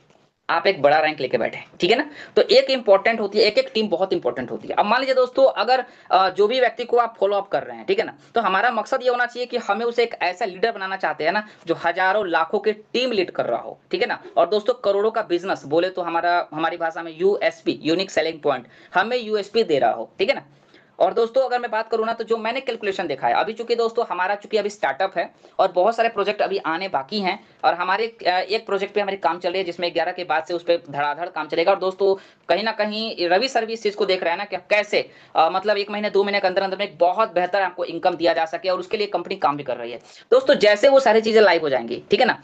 आप एक बड़ा रैंक लेके बैठे, ठीक है ना। तो एक इंपॉर्टेंट होती है, एक एक टीम बहुत इंपॉर्टेंट होती है। अब मान लीजिए दोस्तों अगर जो भी व्यक्ति को आप फॉलो अप कर रहे हैं, ठीक है ना, तो हमारा मकसद ये होना चाहिए कि हमें उसे एक ऐसा लीडर बनाना चाहते हैं ना जो हजारों लाखों की टीम लीड कर रहा हो, ठीक है ना। और दोस्तों करोड़ों का बिजनेस बोले तो हमारी भाषा में यूएसपी, यूनिक सेलिंग पॉइंट, हमें यूएसपी दे रहा हो, ठीक है ना। और दोस्तों अगर मैं बात करूं ना तो जो मैंने कैलकुलेशन देखा है अभी, चूंकि दोस्तों हमारा चूंकि अभी स्टार्टअप है और बहुत सारे प्रोजेक्ट अभी आने बाकी हैं, और हमारे एक प्रोजेक्ट पे हमारी काम चल रही है जिसमें 11 के बाद से उस पर धड़ाधड़ काम चलेगा। और दोस्तों कहीं ना कहीं रवि सर भी इस चीज को देख रहे हैं ना कि कैसे मतलब 1 महीने 2 महीने के अंदर अंदर में एक बहुत बेहतर आपको इनकम दिया जा सके, और उसके लिए कंपनी काम भी कर रही है दोस्तों। जैसे वो सारी चीजें लाइव हो जाएंगी, ठीक है ना,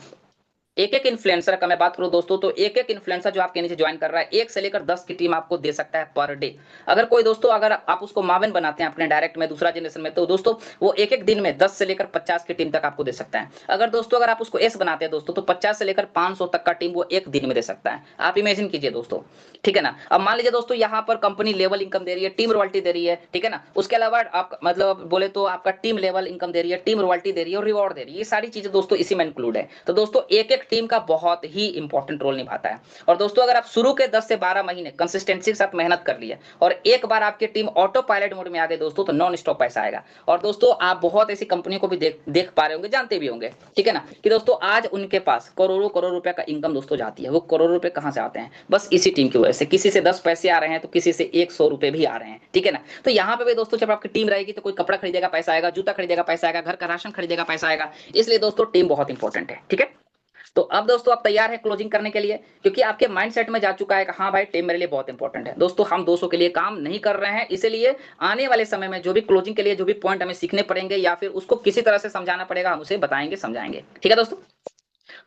एक एक इन्फ्लुएंसर का मैं बात करूं दोस्तों, तो एक एक इन्फ्लुएंसर जो आपके नीचे ज्वाइन कर रहा है, 1 से लेकर 10 की टीम आपको दे सकता है पर डे। अगर कोई दोस्तों, अगर आप उसको मावन बनाते हैं अपने डायरेक्ट में, दूसरा जनरेशन में, तो दोस्तों वो एक एक दिन में 10 से लेकर 50 की टीम तक आपको दे सकता है। अगर दोस्तों अगर आप उसको एस बनाते हैं दोस्तों, तो 50 से लेकर 500 तक का टीम वो एक दिन में दे सकता है। आप इमेजिन कीजिए दोस्तों, ठीक है ना। अब मान लीजिए दोस्तों, यहाँ पर कंपनी लेवल इनकम दे रही है, टीम रॉयल्टी दे रही है, ठीक है ना। उसके अलावा आप मतलब बोले तो आपका टीम लेवल इनकम दे रही है, टीम रॉयल्टी दे रही है और रिवॉर्ड दे रही है। ये सारी चीजें दोस्तों इसी में इंक्लूड है। तो दोस्तों एक एक टीम का बहुत ही इंपॉर्टेंट रोल निभाता है। और दोस्तों अगर आप शुरू के 10 से 12 महीने कंसिस्टेंसी के साथ मेहनत कर लिए और एक बार आपकी टीम ऑटो पायलट मोड में आ गई दोस्तों, तो नॉन स्टॉप पैसा आएगा। और दोस्तों आप बहुत ऐसी कंपनियों को भी देख पा रहे होंगे, जानते भी होंगे, ठीक है ना, कि दोस्तों आज उनके पास करोड़ों करोड़ रुपए का इनकम दोस्तों जाती है। वो करोड़ों रुपए कहां से आते हैं? बस इसी टीम की वजह से। किसी से 10 पैसे आ रहे हैं तो किसी से 100 रुपए भी आ रहे हैं, ठीक है ना। तो यहाँ पे भी दोस्तों जब आपकी टीम रहेगी तो कोई कपड़ा खरीदेगा पैसा आएगा, जूता खरीदेगा पैसा आएगा, घर का राशन खरीदेगा पैसा आएगा। इसलिए दोस्तों टीम बहुत इंपॉर्टेंट है, ठीक है। तो अब दोस्तों आप तैयार हैं क्लोजिंग करने के लिए, क्योंकि आपके माइंडसेट में जा चुका है कि हाँ भाई टीम मेरे लिए बहुत इंपॉर्टेंट है। दोस्तों हम 200 के लिए काम नहीं कर रहे हैं, इसीलिए आने वाले समय में जो भी क्लोजिंग के लिए जो भी पॉइंट हमें सीखने पड़ेंगे या फिर उसको किसी तरह से समझाना पड़ेगा, हम उसे बताएंगे समझाएंगे, ठीक है दोस्तों।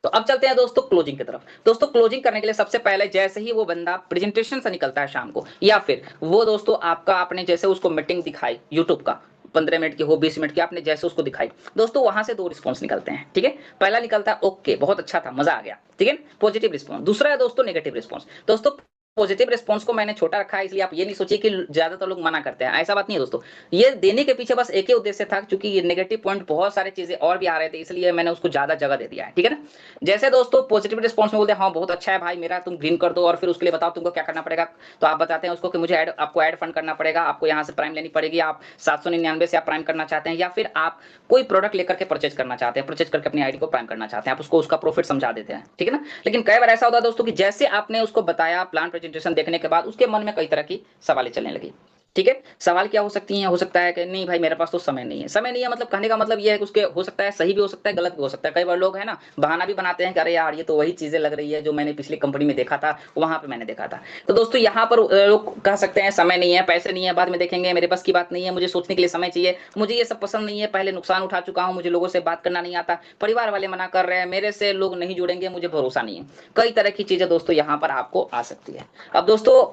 तो अब चलते हैं दोस्तों क्लोजिंग की तरफ। दोस्तों क्लोजिंग करने के लिए सबसे पहले जैसे ही वो बंदा प्रेजेंटेशन से निकलता है शाम को, या फिर वो दोस्तों आपका आपने जैसे उसको मीटिंग दिखाई यूट्यूब का, 15 मिनट की हो 20 मिनट की आपने जैसे उसको दिखाई दोस्तों, वहां से 2 रिस्पॉन्स निकलते हैं, ठीक है। पहला निकलता है ओके बहुत अच्छा था मजा आ गया, ठीक है, पॉजिटिव रिस्पॉन्स। दूसरा है दोस्तों नेगेटिव रिस्पॉन्स। दोस्तों पॉजिटिव रिस्पॉन्स को मैंने छोटा रखा है, इसलिए आप ये नहीं सोचिए कि ज्यादातर लोग मना करते हैं, ऐसा बात नहीं है दोस्तों। ये देने के पीछे बस एक ही उद्देश्य था, क्योंकि ये नेगेटिव पॉइंट बहुत सारे चीजें और भी आ रहे थे, इसलिए मैंने उसको ज्यादा जगह दे दिया है, ठीक है ना। जैसे दोस्तों पॉजिटिव रिस्पॉन्स में बोलते हैं हाँ बहुत अच्छा है भाई मेरा, तुम ग्रीन कर दो और फिर उसके लिए बताओ तुमको क्या करना पड़ेगा। तो आप बताते हैं उसको कि मुझे आपको ऐड फंड करना पड़ेगा, आपको यहाँ से प्राइम लेनी पड़ेगी, आप 799 से आप प्राइम करना चाहते हैं, या फिर आप कोई प्रोडक्ट लेकर के परचेज करना चाहते हैं, परचेज करके अपनी आईडी को प्राइम करना चाहते हैं, आप उसको उसका प्रॉफिट समझा देते हैं, ठीक है ना। लेकिन कई बार ऐसा होता है दोस्तों कि जैसे आपने उसको बताया प्लान प्रेजेंटेशन देखने के बाद उसके मन में कई तरह की सवालें चलने लगी, ठीक है। सवाल क्या हो सकती हैं? हो सकता है कि नहीं भाई मेरे पास तो समय नहीं है। समय नहीं है मतलब कहने का मतलब ये है कि उसके हो सकता है सही भी हो सकता है गलत भी हो सकता है। कई बार लोग है ना बहाना भी बनाते हैं कि अरे यार ये तो वही चीजें लग रही है जो मैंने पिछली कंपनी में देखा था, वहां पे मैंने देखा था। तो दोस्तों यहाँ पर लोग कह सकते हैं समय नहीं है, पैसे नहीं है, बाद में देखेंगे, मेरे पास की बात नहीं है, मुझे सोचने के लिए समय चाहिए, मुझे ये सब पसंद नहीं है, पहले नुकसान उठा चुका हूँ, मुझे लोगों से बात करना नहीं आता, परिवार वाले मना कर रहे हैं, मेरे से लोग नहीं जुड़ेंगे, मुझे भरोसा नहीं है। कई तरह की चीजें दोस्तों यहाँ पर आपको आ सकती है। अब दोस्तों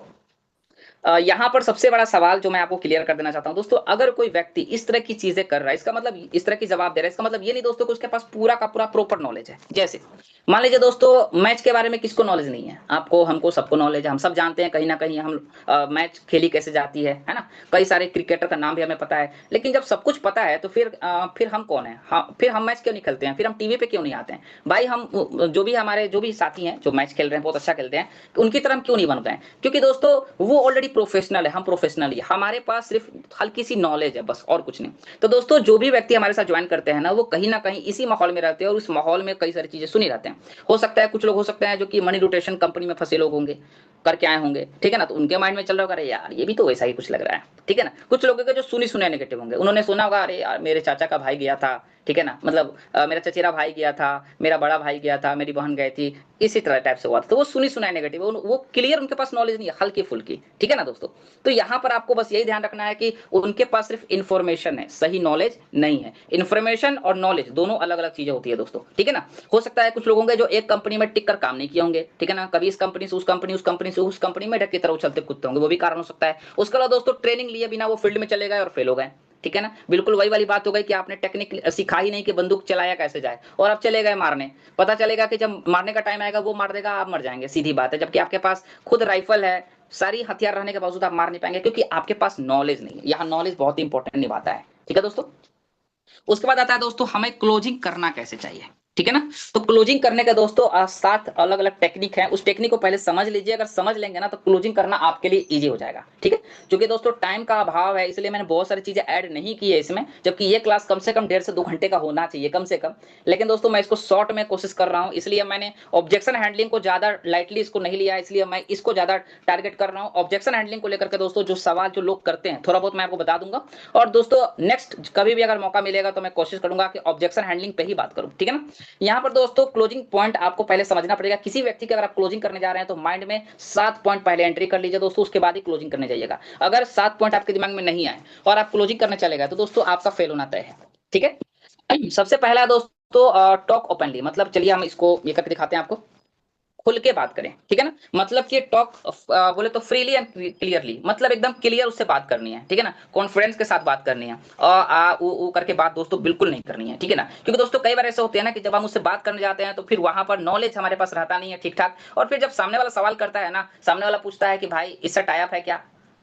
यहाँ पर सबसे बड़ा सवाल जो मैं आपको क्लियर कर देना चाहता हूँ दोस्तों, अगर कोई व्यक्ति इस तरह की चीजें कर रहा है, इसका मतलब इस तरह की जवाब दे रहा है, इसका मतलब ये नहीं दोस्तों कि उसके पास पूरा का पूरा प्रॉपर नॉलेज है। जैसे मान लीजिए दोस्तों मैच के बारे में किसको नॉलेज नहीं है? आपको, हमको, सबको नॉलेज है, हम सब जानते हैं कहीं ना कहीं हम मैच खेली कैसे जाती है ना। कई सारे क्रिकेटर का नाम भी हमें पता है। लेकिन जब सब कुछ पता है तो फिर हम कौन है? फिर हम मैच क्यों नहीं खेलते हैं? फिर हम टीवी पे क्यों नहीं आते हैं? भाई हम जो भी हमारे जो भी साथी हैं जो मैच खेल रहे हैं बहुत अच्छा खेलते हैं, उनकी तरह हम क्यों नहीं बनते हैं? क्योंकि दोस्तों वो ऑलरेडी प्रोफेशनल है, हम प्रोफेशनल ही, हमारे पास सिर्फ हल्की सी नॉलेज है बस, और कुछ नहीं। तो दोस्तों जो भी व्यक्ति हमारे साथ ज्वाइन करते हैं ना, वो कहीं ना कहीं इसी माहौल में रहते हैं और उस माहौल में कई सारी चीजें सुनी रहते हैं। हो सकता है कुछ लोग हो सकते हैं जो कि मनी रोटेशन कंपनी में फंसे लोग होंगे, करके आए होंगे, ठीक है ना, तो उनके माइंड में चल रहा होगा अरे यार ये भी तो वैसा ही कुछ लग रहा है, ठीक है ना। कुछ लोगों के जो सुनी सुने नेगेटिव होंगे, उन्होंने सुना होगा अरे यार मेरे चाचा का भाई गया था, ठीक है ना, मतलब मेरा चचेरा भाई गया था, मेरा बड़ा भाई गया था, मेरी बहन गई थी, इसी तरह टाइप से हुआ था। तो वो सुनी सुनाई नेगेटिव, वो क्लियर उनके पास नॉलेज नहीं है, हल्की फुल्की, ठीक है ना दोस्तों। तो यहाँ पर आपको बस यही ध्यान रखना है कि उनके पास सिर्फ इन्फॉर्मेशन है, सही नॉलेज नहीं है। इन्फॉर्मेशन और नॉलेज दोनों अलग अलग चीजें होती है दोस्तों, ठीक है ना। हो सकता है कुछ लोग होंगे जो एक कंपनी में टिक कर काम नहीं किए होंगे, ठीक है ना, कभी इस कंपनी से उस कंपनी, उस कंपनी से उस कंपनी में ढक की तरह उछलते कूदते होंगे, वो भी कारण हो सकता है। उसके अलावा दोस्तों ट्रेनिंग लिए बिना वो फील्ड में चले गए और फेल हो गए, ठीक है ना। बिल्कुल वही वाली बात हो गई कि आपने टेक्निक सिखा ही नहीं कि बंदूक चलाया कैसे जाए, और आप चले गए मारने, पता चलेगा कि जब मारने का टाइम आएगा वो मार देगा, आप मर जाएंगे, सीधी बात है। जबकि आपके पास खुद राइफल है, सारी हथियार रहने के बावजूद आप मार नहीं पाएंगे, क्योंकि आपके पास नॉलेज नहीं है। यहाँ नॉलेज बहुत इंपॉर्टेंट निभाता है, ठीक है दोस्तों। उसके बाद आता है दोस्तों हमें क्लोजिंग करना कैसे चाहिए, ठीक है ना। तो क्लोजिंग करने का दोस्तों 7 अलग अलग टेक्निक है, उस टेक्निक को पहले समझ लीजिए। अगर समझ लेंगे ना तो क्लोजिंग करना आपके लिए इजी हो जाएगा, ठीक है। क्योंकि दोस्तों टाइम का अभाव है, इसलिए मैंने बहुत सारी चीजें ऐड नहीं की है इसमें, जबकि ये क्लास कम से कम 1.5 से 2 घंटे का होना चाहिए कम से कम। लेकिन दोस्तों मैं इसको शॉर्ट में कोशिश कर रहा हूं, इसलिए मैंने ऑब्जेक्शन हैंडलिंग को ज्यादा लाइटली इसको नहीं लिया, इसलिए मैं इसको ज्यादा टारगेट कर रहा हूं। ऑब्जेक्शन हैंडलिंग को लेकर के दोस्तों जो सवाल जो लोग करते हैं थोड़ा बहुत मैं आपको बता दूंगा। और दोस्तों नेक्स्ट कभी भी अगर मौका मिलेगा तो मैं कोशिश करूंगा कि ऑब्जेक्शन हैंडलिंग पे ही बात करूं, ठीक है ना। यहाँ पर दोस्तों क्लोजिंग पॉइंट आपको पहले समझना पड़ेगा। किसी व्यक्ति की अगर आप क्लोजिंग करने जा रहे हैं तो माइंड में 7 पॉइंट पहले एंट्री कर लीजिए दोस्तों, उसके बाद ही क्लोजिंग करने जाइएगा। अगर 7 पॉइंट आपके दिमाग में नहीं आए और आप क्लोजिंग करने चले गए तो दोस्तों आपका फेल होना तय है, ठीक है। सबसे पहला दोस्तों दोस्तों टॉक ओपनली, मतलब चलिए हम इसको ये करके दिखाते हैं आपको, खुल के बात करें, ठीक है ना। मतलब कि टॉक बोले तो फ्रीली एंड क्लियरली, मतलब एकदम क्लियर उससे बात करनी है, ठीक है ना, कॉन्फिडेंस के साथ बात करनी है, आ ऊ करके बात दोस्तों बिल्कुल नहीं करनी है, ठीक है ना। क्योंकि दोस्तों कई बार ऐसे होते हैं ना कि जब हम उससे बात करने जाते हैं तो फिर वहां पर नॉलेज हमारे पास रहता नहीं है ठीक ठाक, और फिर जब सामने वाला सवाल करता है ना, सामने वाला पूछता है कि भाई इससे टाई अप है क्या,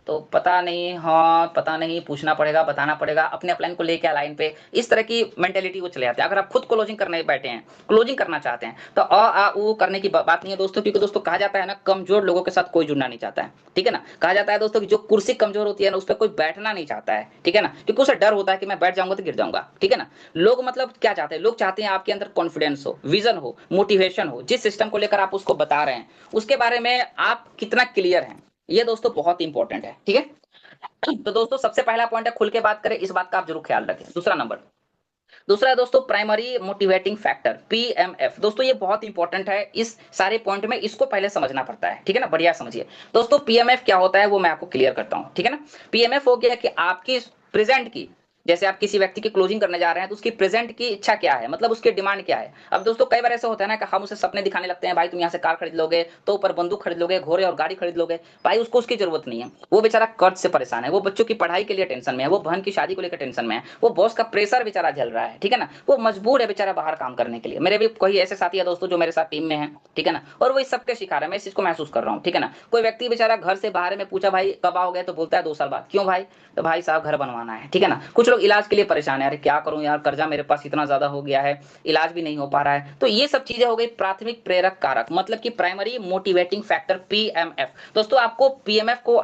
तो पता नहीं, हाँ पता नहीं, पूछना पड़ेगा, बताना पड़ेगा, अपने अपलाइन को लेके लाइन पे, इस तरह की मेंटेलिटी वो चले जाते हैं। अगर आप खुद क्लोजिंग करने बैठे हैं, क्लोजिंग करना चाहते हैं, तो आ ऊ करने की बात नहीं है दोस्तों। क्योंकि दोस्तों कहा जाता है ना, कमजोर लोगों के साथ कोई जुड़ना नहीं चाहता है, ठीक है ना। कहा जाता है दोस्तों कि जो कुर्सी कमजोर होती है ना, उस पर कोई बैठना नहीं चाहता है, ठीक है ना, क्योंकि उसे डर होता है कि मैं बैठ जाऊंगा तो गिर जाऊंगा, ठीक है ना। लोग मतलब क्या चाहते हैं, लोग चाहते हैं आपके अंदर कॉन्फिडेंस हो, विजन हो, मोटिवेशन हो, जिस सिस्टम को लेकर आप उसको बता रहे हैं उसके बारे में आप कितना क्लियर हैं, ये दोस्तों बहुत इंपॉर्टेंट है, ठीक है। तो दोस्तों सबसे पहला पॉइंट है खुल के बात करें, इस बात का आप जरूर ख्याल रखें। दूसरा नंबर, दूसरा है दोस्तों प्राइमरी मोटिवेटिंग फैक्टर, पीएमएफ। दोस्तों ये बहुत इंपॉर्टेंट है, इस सारे पॉइंट में इसको पहले समझना पड़ता है, ठीक है ना, बढ़िया समझिए दोस्तों। पीएमएफ क्या होता है वो मैं आपको क्लियर करता हूं, ठीक है ना। पीएमएफ हो गया कि आपकी प्रेजेंट की, जैसे आप किसी व्यक्ति की क्लोजिंग करने जा रहे हैं तो उसकी प्रेजेंट की इच्छा क्या है, मतलब उसकी डिमांड क्या है। अब दोस्तों कई बार ऐसा होता है ना कि हम उसे सपने दिखाने लगते हैं, भाई तुम यहाँ से कार खरीद लोगे, तो ऊपर बंदूक खरीद लोगे, घोड़े और गाड़ी खरीद लोगे। भाई उसको उसकी जरूरत नहीं है, वो बेचारा कर्ज से परेशान है, वो बच्चों की पढ़ाई के लिए टेंशन में है, वो बहन की शादी को लेकर टेंशन में है, वो बॉस का प्रेशर बेचारा झेल रहा है, ठीक है ना, वो मजबूर है बेचारा बाहर काम करने के लिए। मेरे भी कोई ऐसे साथी है दोस्तों जो मेरे साथ टीम में है, ठीक है ना, और वो इस सबके शिकार है, मैं इस चीज को महसूस कर रहा हूँ, ठीक है ना। कोई व्यक्ति बेचारा घर से बाहर में पूछा भाई कब आओगे, तो बोलता है 2 साल बाद। क्यों भाई, तो भाई साहब घर बनवाना है, ठीक है ना। कुछ लोग इलाज के लिए परेशान है, अरे क्या करूं यार, कर्जा मेरे पास इतना ज्यादा हो गया है, इलाज भी नहीं हो पा रहा है। तो ये सब चीजें हो गई प्राथमिक प्रेरक कारक, मतलब कि प्राइमरी मोटिवेटिंग फैक्टर, पीएमएफ। दोस्तों आपको पीएमएफ को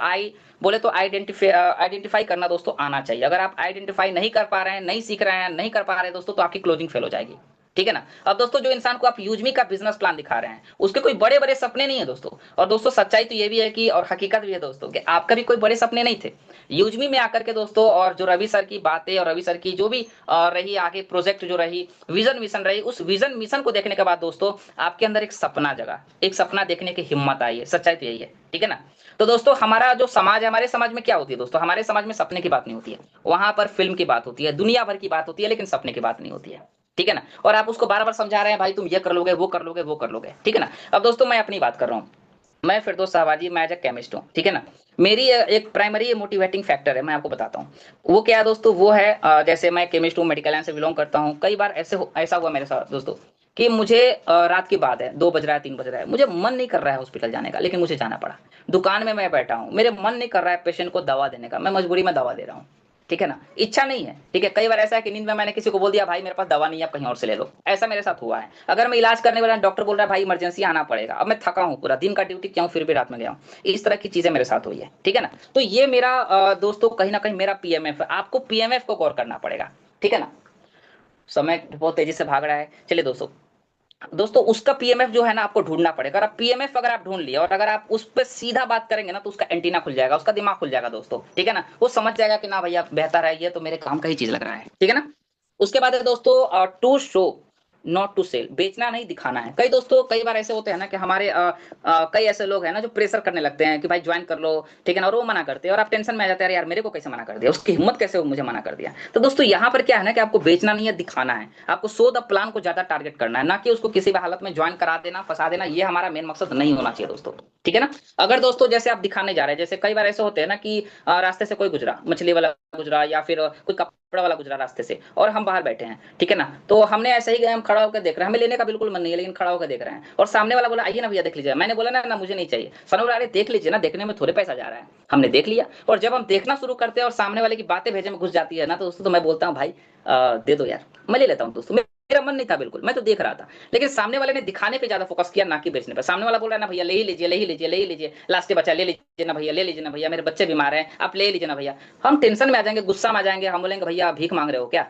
बोले तो आइडेंटिफाई करना दोस्तों आना चाहिए। अगर आप आइडेंटिफाई नहीं कर पा रहे हैं, नहीं सीख रहे हैं, नहीं कर पा रहे दोस्तों, तो आपकी क्लोजिंग फेल हो जाएगी, ठीक है ना। अब दोस्तों जो इंसान को आप यूजमी का बिजनेस प्लान दिखा रहे हैं, उसके कोई बड़े बड़े सपने नहीं है दोस्तों। और दोस्तों सच्चाई तो ये भी है कि, और हकीकत भी है दोस्तों, कि आपका भी कोई बड़े सपने नहीं थे। यूजमी में आकर के दोस्तों, और जो रवि सर की बातें और रवि सर की जो भी रही आगे प्रोजेक्ट जो रही, विजन मिशन रही, उस विजन मिशन को देखने के बाद दोस्तों आपके अंदर एक सपना जगा, एक सपना देखने की हिम्मत आई है। सच्चाई तो यही है, ठीक है ना। तो दोस्तों हमारा जो समाज है, हमारे समाज में क्या होती है दोस्तों, हमारे समाज में सपने की बात नहीं होती है, वहां पर फिल्म की बात होती है, दुनिया भर की बात होती है, लेकिन सपने की बात नहीं होती है, ठीक है ना। और आप उसको बार बार समझा रहे हैं, भाई तुम ये कर लोगे, वो कर लोगे, वो कर लोगे, ठीक है ना। अब दोस्तों मैं अपनी बात कर रहा हूँ, मैं फिरदौस शाहबाजी, मैं एज ए केमिस्ट हूँ, ठीक है ना। मेरी एक प्राइमरी मोटिवेटिंग फैक्टर है, मैं आपको बताता हूँ वो क्या है दोस्तों। वो है जैसे मैं केमिस्ट हूँ, मेडिकल लाइन से बिलोंग करता हूँ। कई बार ऐसा हुआ मेरे साथ दोस्तों कि मुझे रात की बात है, 2 बज रहा है, 3 बज रहा है, मुझे मन नहीं कर रहा है हॉस्पिटल जाने का, लेकिन मुझे जाना पड़ा। दुकान में मैं बैठा हूँ, मेरे मन नहीं कर रहा है पेशेंट को दवा देने का, मैं मजबूरी में दवा दे रहा हूँ, ठीक है ना, इच्छा नहीं है, ठीक है। कई बार ऐसा है कि नींद में मैंने किसी को बोल दिया भाई मेरे पास दवा नहीं है, आप कहीं और से ले लो, ऐसा मेरे साथ हुआ है। अगर मैं इलाज करने वाला, डॉक्टर बोल रहा है भाई इमरजेंसी आना पड़ेगा, अब मैं थका हूँ, पूरा दिन का ड्यूटी किया हूँ, फिर भी रात में गया हूँ, इस तरह की चीजें मेरे साथ हुई है, ठीक है ना। तो ये मेरा दोस्तों कहीं ना कहीं मेरा पीएमएफ है, आपको पीएमएफ को गौर करना पड़ेगा, ठीक है ना। समय बहुत तेजी से भाग रहा है, चलिए दोस्तों, दोस्तों उसका पीएमएफ जो है ना आपको ढूंढना पड़ेगा। अगर आप पीएमएफ अगर आप ढूंढ लिया, और अगर आप उस पर सीधा बात करेंगे ना, तो उसका एंटीना खुल जाएगा, उसका दिमाग खुल जाएगा दोस्तों, ठीक है ना। वो समझ जाएगा कि ना भैया बेहतर है, ये तो मेरे काम का ही चीज लग रहा है, ठीक है ना। उसके बाद है दोस्तों to show not to sell, बेचना नहीं दिखाना है। कई दोस्तों कई बार ऐसे होते हैं ना कि हमारे कई ऐसे लोग हैं ना जो प्रेशर करने लगते हैं कि भाई ज्वाइन कर लो, ठीक है ना, और वो मना करते हैं, और आप टेंशन में आ जाते हैं, यार मेरे को कैसे मना कर दिया, उसकी हिम्मत कैसे मुझे मना कर दिया। तो दोस्तों यहाँ पर क्या है ना कि आपको बेचना नहीं है, दिखाना है। आपको शो द प्लान को ज्यादा टारगेट करना है, ना कि उसको किसी भी हालत में ज्वाइन करा देना, फंसा देना। ये हमारा मेन मकसद नहीं होना चाहिए दोस्तों, ठीक है ना। अगर दोस्तों जैसे आप दिखाने जा रहे हैं, जैसे कई बार ऐसे होते हैं ना कि रास्ते से कोई गुजरा, मछली वाला गुजरा, या फिर कोई कपड़ा वाला गुजरा रास्ते से, और हम बाहर बैठे हैं, ठीक है ना। तो हमने ऐसे ही हम खड़ा होकर देख रहे हैं, हमें लेने का बिल्कुल मन नहीं है, लेकिन खड़ा होकर देख रहे हैं, और सामने वाला बोला आइए ना भैया देख लीजिए। मैंने बोला ना ना मुझे नहीं चाहिए। सामने वाला अरे देख लीजिए ना, देखने में थोड़े पैसा जा रहा है। हमने देख लिया, और जब हम देखना शुरू करते हैं और सामने वाले की बातें भेजे में घुस जाती है ना, तो दोस्तों तो मैं बोलता हूँ भाई दे दो यार, मैं ले लेता हूँ दोस्तों, मेरा मन नहीं था बिल्कुल, मैं तो देख रहा था। लेकिन सामने वाले ने दिखाने पे ज्यादा फोकस किया, ना कि बेचने पे। सामने वाला बोल रहा है ना भैया ले ही लीजिए, ले ही लीजिए, ले ही लीजिए, लास्ट बचा ले लीजिए ना भैया, ले लीजिए ना भैया, मेरे बच्चे बीमार हैं, आप ले लीजिए ना भैया। हम टेंशन में आ जाएंगे, गुस्सा में आ जाएंगे, हम बोलेंगे भैया भीख मांग रहे हो क्या,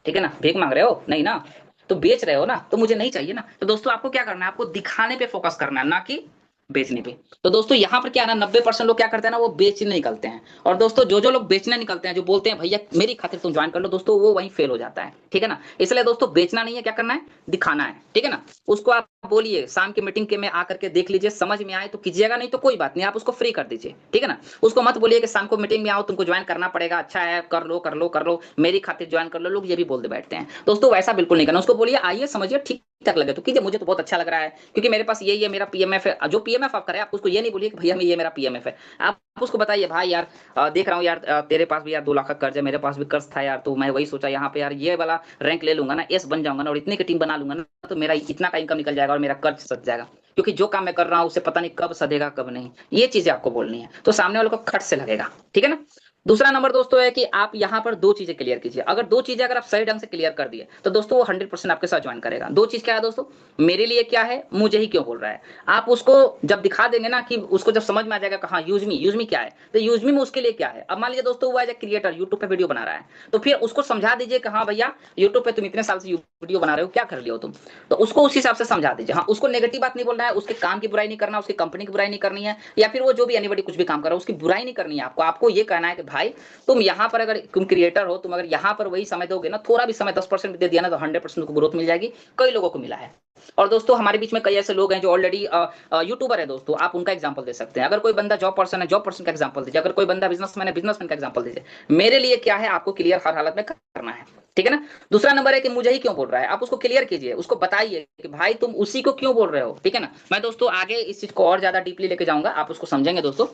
ठीक है ना, भीख मांग रहे हो नहीं ना, तो बेच रहे हो ना, तो मुझे नहीं चाहिए ना। तो दोस्तों आपको क्या करना है, आपको दिखाने पे फोकस करना है, ना कि बेचने पे। तो दोस्तों यहाँ पर क्या है ना, 90% लोग क्या करते हैं ना, वो बेचने निकलते हैं। और दोस्तों जो जो लोग बेचने निकलते हैं, जो बोलते हैं भैया मेरी खातिर तुम ज्वाइन कर लो, दोस्तों वो वहीं फेल हो जाता है, ठीक है ना। इसलिए दोस्तों बेचना नहीं है, क्या करना है, दिखाना है, ठीक है ना। उसको आप बोलिए शाम की मीटिंग के में आकर के देख लीजिए, समझ में आए तो कीजिएगा, नहीं तो कोई बात नहीं, आप उसको फ्री कर दीजिए, ठीक है ना। उसको मत बोलिए कि शाम को मीटिंग में आओ, तुमको ज्वाइन करना पड़ेगा, अच्छा है कर लो कर लो कर लो, मेरी खातिर ज्वाइन कर लो, लोग ये भी बोलते बैठते हैं दोस्तों, वैसा बिल्कुल नहीं करना। उसको बोलिए आइए समझिए, ठीक ठाक लगे तो कीजिए, मुझे तो बहुत अच्छा लग रहा है, क्योंकि मेरे पास यही है, मेरा पीएमएफ है। जो पीएमएफ आप करें, आप उसको ये नहीं बोलिए कि भैया ये मेरा पीएमएफ है, आप उसको बताइए भाई यार देख रहा हूँ यार, तेरे पास भी यार 2 लाख का कर्ज है, मेरे पास भी कर्ज था यार, तो मैं वही सोचा यहाँ पे यार ये वाला रैंक ले लूंगा ना, एस बन जाऊंगा ना, और इतनी की टीम बना लूंगा ना, तो मेरा इतना का इनकम निकल जाएगा और मेरा कर्ज सध जाएगा, क्योंकि जो काम मैं कर रहा हूँ उससे पता नहीं कब सधेगा कब नहीं। ये चीजें आपको बोलनी है, तो सामने वाले को खट से लगेगा, ठीक है ना। दूसरा नंबर दोस्तों है कि आप यहाँ पर 2 चीजें क्लियर कीजिए। अगर 2 चीजें अगर आप सही ढंग से क्लियर कर दिए तो दोस्तों वो 100% आपके साथ ज्वाइन करेगा। 2 चीज क्या है दोस्तों, मेरे लिए क्या है, मुझे ही क्यों बोल रहा है। आप उसको जब दिखा देंगे ना, कि उसको जब समझ में आ जाएगा कि हाँ यूजमी क्या है, तो यूजमी में उसके लिए क्या है। अब मान लीजिए दोस्तों, वो एज ए क्रिएटर यूट्यूब पे वीडियो बना रहा है, तो फिर उसको समझा दीजिए कि हाँ भैया यूट्यूब पे तुम इतने साल से वीडियो बना रहे हो, क्या कर लियो तुम, तो उसको उस हिसाब से समझा दीजिए। हाँ, उसको नेगेटिव बात नहीं बोलना है, उसके काम की बुराई नहीं करना, उसकी कंपनी की बुराई नहीं करनी है, या फिर वो जो भी एनीबॉडी कुछ भी काम कर रहा है उसकी बुराई नहीं करनी है आपको। आपको ये कहना है कि भाई तुम यहाँ पर, अगर तुम क्रिएटर हो, तुम अगर यहाँ पर वही समय दोगे ना, थोड़ा भी समय 10% भी दे दिया ना, तो 100% को ग्रोथ मिल जाएगी। कई लोगों को मिला है। और दोस्तों हमारे बीच में कई ऐसे लोग हैं जो ऑलरेडी यूट्यूबर है दोस्तों, आप उनका एग्जांपल दे सकते हैं। अगर कोई बंदा जॉब पर्सन है, जॉब पर्सन का एग्जांपल दीजिए। अगर कोई बंदा बिजनेसमैन है, बिजनेसमैन का एग्जांपल दीजिए। मेरे लिए क्या है, आपको क्लियर हर हालत में करना है, ठीक है ना। दूसरा नंबर है कि मुझे ही क्यों बोल रहा है, आप उसको क्लियर कीजिए, उसको बताइए कि भाई तुम उसी को क्यों बोल रहे हो, ठीक है ना। मैं दोस्तों आगे इस चीज को और ज्यादा डीपली लेके जाऊंगा, आप उसको समझेंगे दोस्तों।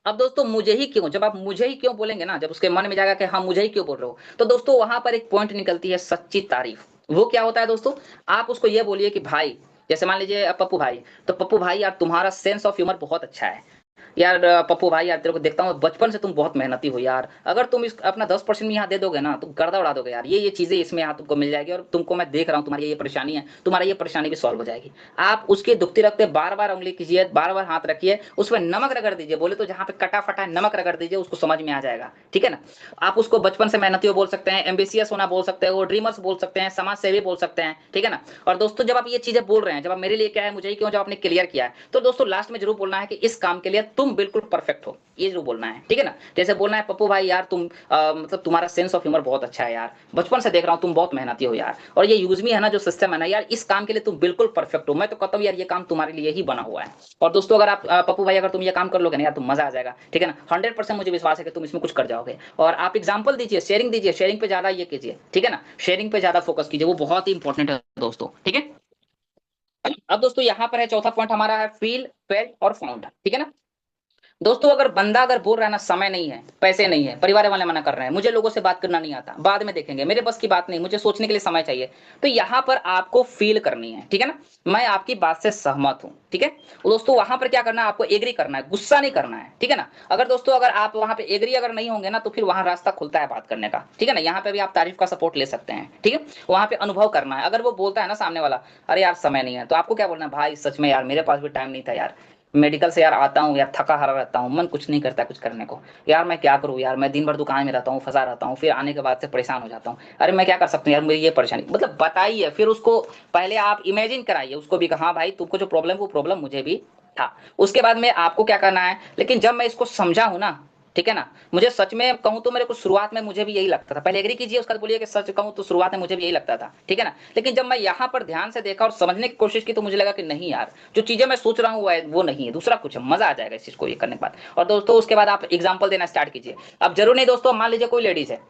अब दोस्तों मुझे ही क्यों, जब आप मुझे ही क्यों बोलेंगे ना, जब उसके मन में जाएगा कि हाँ मुझे ही क्यों बोल रहे हो, तो दोस्तों वहां पर एक पॉइंट निकलती है, सच्ची तारीफ। वो क्या होता है दोस्तों, आप उसको ये बोलिए कि भाई, जैसे मान लीजिए पप्पू भाई, तो पप्पू भाई यार तुम्हारा सेंस ऑफ ह्यूमर बहुत अच्छा है यार। पप्पू भाई यार तेरे को देखता हूँ बचपन से तुम बहुत मेहनती हो यार, अगर तुम इस अपना 10% यहाँ दे दोगे ना, तुम गर्दा उड़ा दोगे यार। ये चीजें इसमें यहाँ तुमको मिल जाएगी, और तुमको मैं देख रहा हूँ तुम्हारी ये परेशानी है, तुम्हारा ये परेशानी भी सॉल्व हो जाएगी। आप उसके दुखते रखते बार बार उंगली कीजिए, बार बार हाथ रखिए, उसमें नमक रगड़ दीजिए, बोले तो जहाँ पे कटा फटा नमक रगड़ दीजिए, उसको समझ में आ जाएगा, ठीक है ना। आप उसको बचपन से मेहनती हो बोल सकते हैं, एम्बिशियस होना बोल सकते हो, ड्रीमर्स बोल सकते हैं, समाज सेवी बोल सकते हैं, ठीक है ना। और दोस्तों जब आप ये चीजें बोल रहे हैं, जब आप मेरे लिए क्या है, मुझे ही क्यों, जब आपने क्लियर किया है, तो दोस्तों लास्ट में जरूर बोलना है कि इस काम के लिए तुम बिल्कुल परफेक्ट हो, ये जरूर बोलना है, ठीक है ना। जैसे बोलना है पप्पू भाई यार तुम मतलब तुम्हारा सेंस ऑफ ह्यूमर बहुत अच्छा है यार, बचपन से देख रहा हूँ तुम बहुत मेहनती हो यार, और ये यूज मी है ना जो सिस्टम है ना यार, इस काम के लिए तुम बिल्कुल परफेक्ट हो, मैं तो कहता हूँ यार ये काम तुम्हारे लिए ही बना हुआ है। और दोस्तों अगर आप पप्पू भाई अगर तुम ये काम कर लोगे ना यार, तुम मजा आ जाएगा, ठीक है ना। 100% मुझे विश्वास है कि तुम इसमें कुछ कर जाओगे। और आप एग्जाम्पल दीजिए, शेयरिंग दीजिए, शेयरिंग पे ज्यादा ये कीजिए, ठीक है ना। शेयरिंग पे ज्यादा फोकस कीजिए, वो बहुत ही इंपॉर्टेंट है दोस्तों, ठीक है। अब दोस्तों यहाँ पर है चौथा पॉइंट हमारा है फील फेल्ट और फाउंड, ठीक है ना। दोस्तों अगर बंदा अगर बोल रहा है ना समय नहीं है, पैसे नहीं है, परिवार वाले मना कर रहे हैं, मुझे लोगों से बात करना नहीं आता, बाद में देखेंगे, मेरे बस की बात नहीं, मुझे सोचने के लिए समय चाहिए, तो यहाँ पर आपको फील करनी है, ठीक है ना। मैं आपकी बात से सहमत हूँ, ठीक है। दोस्तों वहां पर क्या करना है, आपको एग्री करना है, गुस्सा नहीं करना है, ठीक है ना। अगर दोस्तों अगर आप वहां पे एग्री अगर नहीं होंगे ना, तो फिर वहां रास्ता खुलता है बात करने का, ठीक है ना। यहाँ पे भी आप तारीफ का सपोर्ट ले सकते हैं, ठीक है। वहां पे अनुभव करना है। अगर वो बोलता है ना सामने वाला, अरे यार समय नहीं है, तो आपको क्या बोलना है, भाई सच में यार मेरे पास भी टाइम नहीं था यार, मेडिकल से यार आता हूँ यार, थका हारा रहता हूँ, मन कुछ नहीं करता कुछ करने को यार, मैं क्या करूँ यार, मैं दिन भर दुकान में रहता हूँ, फंसा रहता हूँ, फिर आने के बाद से परेशान हो जाता हूँ, अरे मैं क्या कर सकता हूँ यार, मेरी ये परेशानी, मतलब बताइए। फिर उसको पहले आप इमेजिन कराइए उसको भी, हाँ भाई तुमको जो प्रॉब्लम वो प्रॉब्लम मुझे भी था। उसके बाद में आपको क्या करना है, लेकिन जब मैं इसको समझा हूं ना, ठीक है ना, मुझे सच में कहूं तो मेरे को शुरुआत में मुझे भी यही लगता था, पहले एग्री कीजिए उसका बोलिए कि सच कहूं तो शुरुआत में मुझे भी यही लगता था, ठीक है ना। लेकिन जब मैं यहाँ पर ध्यान से देखा और समझने की कोशिश की, तो मुझे लगा कि नहीं यार, जो चीजें मैं सोच रहा हूँ वो नहीं है, दूसरा कुछ है, मजा आ जाएगा इस चीज को ये करने के बाद। और दोस्तों उसके बाद आप एग्जाम्पल देना स्टार्ट कीजिए। अब जरूर नहीं दोस्तों, मान लीजिए कोई लेडीज है,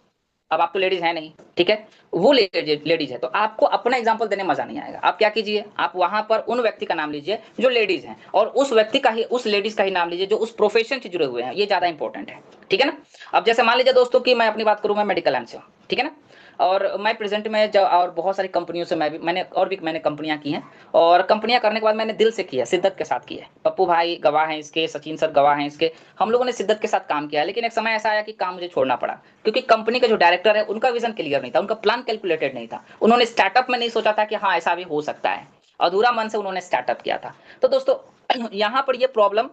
अब आप तो लेडीज है नहीं, ठीक है, वो लेडीज है, तो आपको अपना एग्जांपल देने में मजा नहीं आएगा। आप क्या कीजिए, आप वहां पर उन व्यक्ति का नाम लीजिए जो लेडीज हैं, और उस व्यक्ति का ही, उस लेडीज का ही नाम लीजिए जो उस प्रोफेशन से जुड़े हुए हैं, ये ज्यादा इंपॉर्टेंट है, ठीक है ना। अब जैसे मान लीजिए दोस्तों कि मैं अपनी बात करूं, मैं मेडिकल लाइन से हूं, ठीक है ना। और मैं प्रेजेंट में जब, और बहुत सारी कंपनियों से मैंने कंपनियां की हैं, और कंपनियां करने के बाद मैंने दिल से किया, शिद्दत के साथ किया है। पप्पू भाई गवाह हैं इसके, सचिन सर गवाह हैं इसके, हम लोगों ने शिद्दत के साथ काम किया है। लेकिन एक समय ऐसा आया कि काम मुझे छोड़ना पड़ा, क्योंकि कंपनी के जो डायरेक्टर है उनका विजन क्लियर नहीं था, उनका प्लान कैलकुलेटेड नहीं था, उन्होंने स्टार्टअप में नहीं सोचा था कि हाँ ऐसा भी हो सकता है, अधूरा मन से उन्होंने स्टार्टअप किया था। तो दोस्तों यहाँ पर ये प्रॉब्लम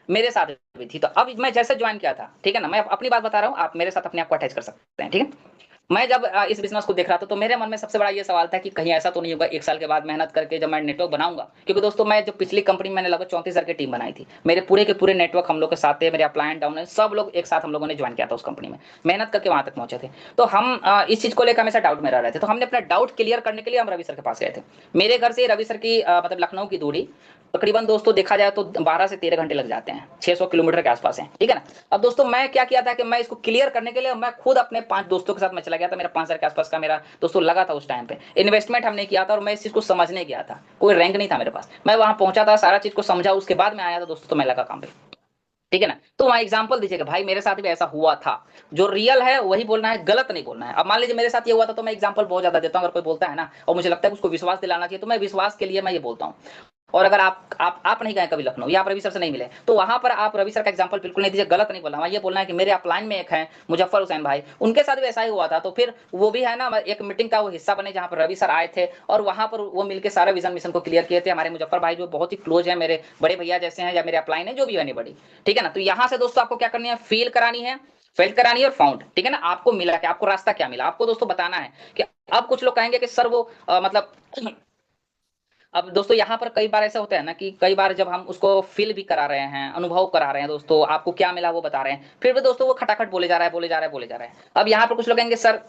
मेरे साथ भी थी। तो अब मैं जैसे ज्वाइन किया था, ठीक है ना, मैं अपनी बात बता रहा हूँ, आप मेरे साथ अपने आप को अटैच कर सकते हैं, ठीक है। मैं जब इस बिजनेस को देख रहा था तो मेरे मन में सबसे बड़ा ये सवाल था कि कहीं ऐसा तो नहीं होगा 1 साल के बाद मेहनत करके जब मैं नेटवर्क बनाऊंगा, क्योंकि दोस्तों मैं जो पिछली कंपनी में मैंने लगभग 34,000 की टीम बनाई थी, मेरे पूरे के पूरे नेटवर्क हम लोग के साथ थे, मेरे अपलाइन डाउन है सब लोग एक साथ हम लोगों ने ज्वाइन किया था उस कंपनी में, मेहनत करके वहां तक पहुंचे थे। तो हम इस चीज को लेकर हमेशा डाउट में रह रहे थे, तो हमने अपना डाउट क्लियर करने के लिए हम रवि सर के पास गए थे। मेरे घर से रवि सर की मतलब लखनऊ की दूरी तकरीबन दोस्तों देखा जाए तो 12 से 13 घंटे लग जाते हैं, 600 किलोमीटर के आसपास है, ठीक है ना। अब दोस्तों मैं क्या किया था कि मैं इसको क्लियर करने के लिए मैं खुद अपने 5 दोस्तों के साथ मैं चला गया था, मेरा 5,000 के आसपास का मेरा दोस्तों लगा था उस टाइम पे, इन्वेस्टमेंट हमने किया था और मैं इस चीज को समझने गया था, कोई रैंक नहीं था मेरे पास, मैं वहां पहुंचा था, सारा चीज को समझा, उसके बाद मैं आया था दोस्तों, तो मैं लगा काम पे, ठीक है ना। तो वहाँ एग्जांपल दीजिएगा भाई मेरे साथ भी ऐसा हुआ था, जो रियल है वही बोलना है, गलत नहीं बोलना है। अब मान लीजिए मेरे साथ ये हुआ था तो मैं एग्जांपल बहुत ज्यादा देता हूँ, अगर कोई बोलता है ना और मुझे लगता है उसको विश्वास दिलाना चाहिए तो मैं विश्वास के लिए मैं ये बोलता हूँ। और अगर आप नहीं गए कभी लखनऊ या आप रवि सर से नहीं मिले तो वहां पर आप रवि सर का एग्जांपल बिल्कुल नहीं दीजिए, गलत नहीं बोलना, वहाँ ये बोलना है कि मेरे अपलाइन में एक है मुजफ्फर हुसैन भाई, उनके साथ भी ऐसा ही हुआ था, तो फिर वो भी है ना एक मीटिंग का वो हिस्सा बने जहाँ पर रवि सर आए थे और वहां पर वो मिलकर सारा विजन मिशन को क्लियर किए थे। हमारे मुजफ्फर भाई जो बहुत ही क्लोज है, मेरे बड़े भैया जैसे हैं या मेरे अपलाइन है जो भी है नहीं बड़ी, ठीक है ना। तो यहाँ से दोस्तों आपको क्या करनी है, फील करानी है, फेल्ट करानी है और फाउंड, ठीक है ना। आपको मिला क्या, आपको रास्ता क्या मिला, आपको दोस्तों बताना है कि अब कुछ लोग कहेंगे कि सर वो मतलब अब दोस्तों यहाँ पर कई बार ऐसा होता है ना कि कई बार जब हम उसको फील भी करा रहे हैं, अनुभव करा रहे हैं दोस्तों, आपको क्या मिला वो बता रहे हैं, फिर भी दोस्तों वो खटाखट बोले जा रहा है, बोले जा रहा है, बोले जा रहा है। अब यहाँ पर कुछ लोग कहेंगे सर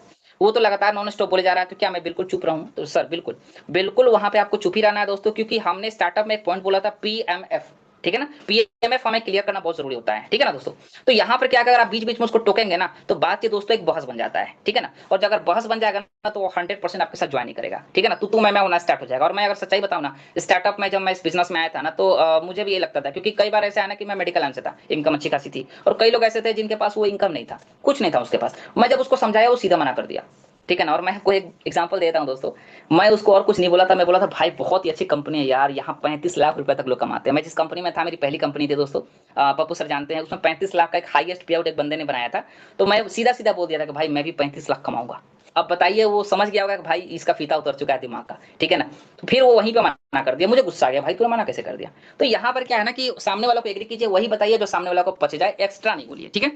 वो तो लगातार नॉन स्टॉप बोले जा रहा है, तो क्या मैं बिल्कुल चुप रहूं, तो सर बिल्कुल बिल्कुल वहां पे आपको चुप ही रहना है दोस्तों, क्योंकि हमने स्टार्टअप में एक पॉइंट बोला था पीएमएफ, ठीक है ना। पीएमएफ हमें क्लियर करना बहुत जरूरी होता है, ठीक है ना दोस्तों। तो यहाँ पर क्या अगर आप बीच बीच में उसको टोकेंगे ना तो बात ये दोस्तों एक बहस बन जाता है, ठीक है ना। और अगर बहस बन जाएगा ना तो वो 100% आपके साथ ज्वाइन नहीं करेगा, ठीक है ना। तू मैं होना स्टार्ट हो जाएगा। और मैं अगर सच्चाई बताऊं ना, स्टार्टअप में जब मैं इस बिजनेस में आया था ना तो मुझे भी ये लगता था, क्योंकि कई बार ऐसा है ना कि मैं मेडिकल लाइन से था, इनकम अच्छी खासी थी, और कई लोग ऐसे थे जिनके पास वो इनकम नहीं था, कुछ नहीं था उसके पास। मैं जब उसको समझाया वो सीधा मना कर दिया, ठीक है ना। और मैं कोई एक एग्जांपल देता हूँ दोस्तों, मैं उसको और कुछ नहीं बोला था, मैं बोला था भाई बहुत ही अच्छी कंपनी है यार, यहाँ 35 लाख रुपए तक लोग कमाते हैं। मैं जिस कंपनी में था मेरी पहली कंपनी थी दोस्तों, पप्पू सर जानते हैं, उसमें 35 लाख का एक हाईएस्ट पे आउट एक बंदे ने बनाया था। तो मैं सीधा सीधा बोल दिया था कि भाई मैं भी 35 लाख कमाऊंगा। अब बताइए वो समझ गया होगा कि भाई इसका फीता उतर चुका है दिमाग का, ठीक है ना। तो फिर वो वहीं पे मना कर दिया, मुझे गुस्सा आ गया, भाई तूने मना कैसे कर दिया। तो यहाँ पर क्या है ना कि सामने वाला को एग्री कीजिए, वही बताइए जो सामने वाला को पच जाए, एक्स्ट्रा नहीं बोलिए, ठीक है।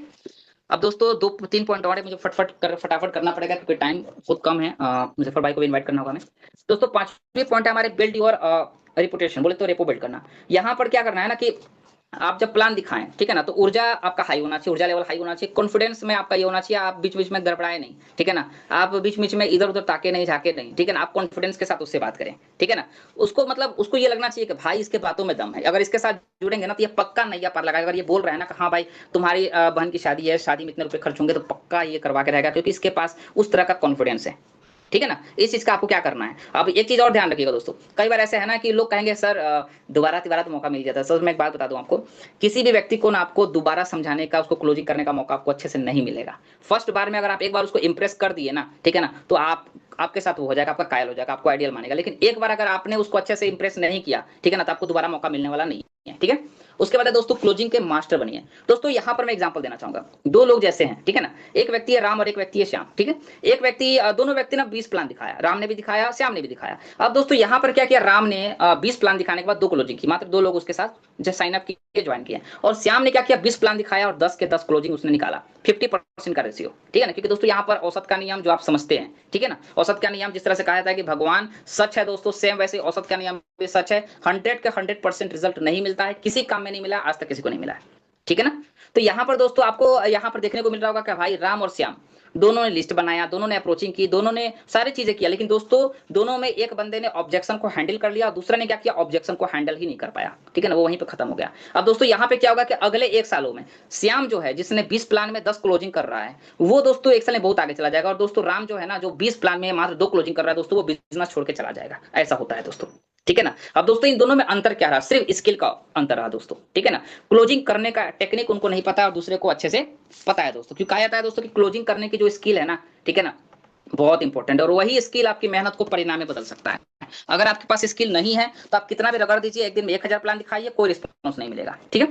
अब दोस्तों 2-3 पॉइंट और है, मुझे फटाफट करना पड़ेगा क्योंकि टाइम बहुत कम है, मुजफ्फर भाई को भी इनवाइट करना होगा हमें। दोस्तों 5वीं पॉइंट है हमारे बिल्ड योर रिपुटेशन, बोले तो रेपो बिल्ड करना। यहाँ पर क्या करना है ना कि आप जब प्लान दिखाएं, ठीक है ना, तो ऊर्जा आपका हाई होना चाहिए, ऊर्जा लेवल हाई होना चाहिए, कॉन्फिडेंस में आपका ये होना चाहिए, आप बीच बीच में गड़बड़ाए नहीं, ठीक है ना। आप बीच बीच में इधर उधर ताके नहीं, झाके नहीं, ठीक है ना। आप कॉन्फिडेंस के साथ उससे बात करें, ठीक है ना। उसको मतलब उसको ये लगना चाहिए कि भाई इसके बातों में दम है, अगर इसके साथ जुड़ेंगे ना तो ये पक्का नैया पार लगाएगा। अगर ये बोल रहा है ना कि हाँ भाई तुम्हारी बहन की शादी है, शादी में इतने रुपए खर्च होंगे, तो पक्का ये करवा के रहेगा, क्योंकि इसके पास उस तरह का कॉन्फिडेंस है, ठीक है ना। इस चीज का आपको क्या करना है। अब एक चीज और ध्यान रखिएगा दोस्तों, कई बार ऐसे है ना कि लोग कहेंगे सर दोबारा तिबारा तो मौका मिल जाता है। सर मैं एक बात बता दूं आपको, किसी भी व्यक्ति को ना आपको दोबारा समझाने का, उसको क्लोजिंग करने का मौका आपको अच्छे से नहीं मिलेगा। फर्स्ट बार में अगर आप एक बार उसको इंप्रेस कर दिए ना, ठीक है ना, तो आपके साथ वो हो जाएगा, आपका कायल हो जाएगा, आपको आइडियल मानेगा। लेकिन एक बार अगर आपने उसको अच्छे से इंप्रेस नहीं किया, ठीक है ना, तो आपको दोबारा मौका मिलने वाला नहीं है, ठीक है। उसके बाद है दोस्तों क्लोजिंग के मास्टर बनिए। दोस्तों यहाँ पर मैं एग्जांपल देना चाहूंगा, दो लोग जैसे हैं, ठीक है ना, एक व्यक्ति है राम और एक व्यक्ति है श्याम, ठीक है। एक व्यक्ति दोनों व्यक्ति ने 20 प्लान दिखाया, राम ने भी दिखाया, श्याम ने भी दिखाया। अब दोस्तों यहाँ पर क्या किया, राम ने 20 प्लान दिखाने के बाद 2 क्लोजिंग की, मात्र 2 लोग उसके साथ जो साइन अप किए, ज्वाइन किए। और श्याम ने क्या किया, 20 प्लान दिखाया और 10 के 10 क्लोजिंग उसने निकाला, 50% का रेशियो, ठीक है ना। क्योंकि दोस्तों यहाँ पर औसत का नियम जो आप समझते हैं, ठीक है ना, औसत का नियम जिस तरह से कहा जाता है कि भगवान सच है दोस्तों, सेम वैसे औसत का नियम भी सच है। 100 के 100% रिजल्ट नहीं मिलता है, किसी काम में नहीं मिला आज तक, किसी को नहीं मिला है, ठीक है ना। तो यहाँ पर दोस्तों आपको यहाँ पर देखने को मिल रहा होगा कि भाई राम और श्याम दोनों ने लिस्ट बनाया, दोनों ने अप्रोचिंग की, दोनों ने सारी चीजें किया, लेकिन दोस्तों दोनों में एक बंदे ने ऑब्जेक्शन को हैंडल कर लिया, दूसरा ने क्या किया, ऑब्जेक्शन को हैंडल ही नहीं कर पाया, ठीक है ना, वो वहीं पे खत्म हो गया। अब दोस्तों यहाँ पे क्या होगा कि अगले 1 सालों में श्याम जो है जिसने 20 प्लान में 10 क्लोजिंग कर रहा है, वो दोस्तों 1 साल में बहुत आगे चला जाएगा। और दोस्तों राम जो है ना, जो 20 प्लान में मात्र 2 क्लोजिंग कर रहा है दोस्तों, वो बिजनेस छोड़ के चला जाएगा, ऐसा होता है दोस्तों, ठीक है ना। अब दोस्तों इन दोनों में अंतर क्या रहा, सिर्फ स्किल का अंतर रहा दोस्तों, ठीक है ना। क्लोजिंग करने का टेक्निक उनको नहीं पता और दूसरे को अच्छे से पता है दोस्तों। क्यों कहा जाता है दोस्तों कि क्लोजिंग करने की जो स्किल है ना, ठीक है ना, बहुत इंपॉर्टेंट है, और वही स्किल आपकी मेहनत को परिणाम में बदल सकता है। अगर आपके पास स्किल नहीं है तो आप कितना भी रगड़ दीजिए, एक दिन में 1000 प्लान दिखाइए, कोई रिस्पॉन्स नहीं मिलेगा, ठीक है।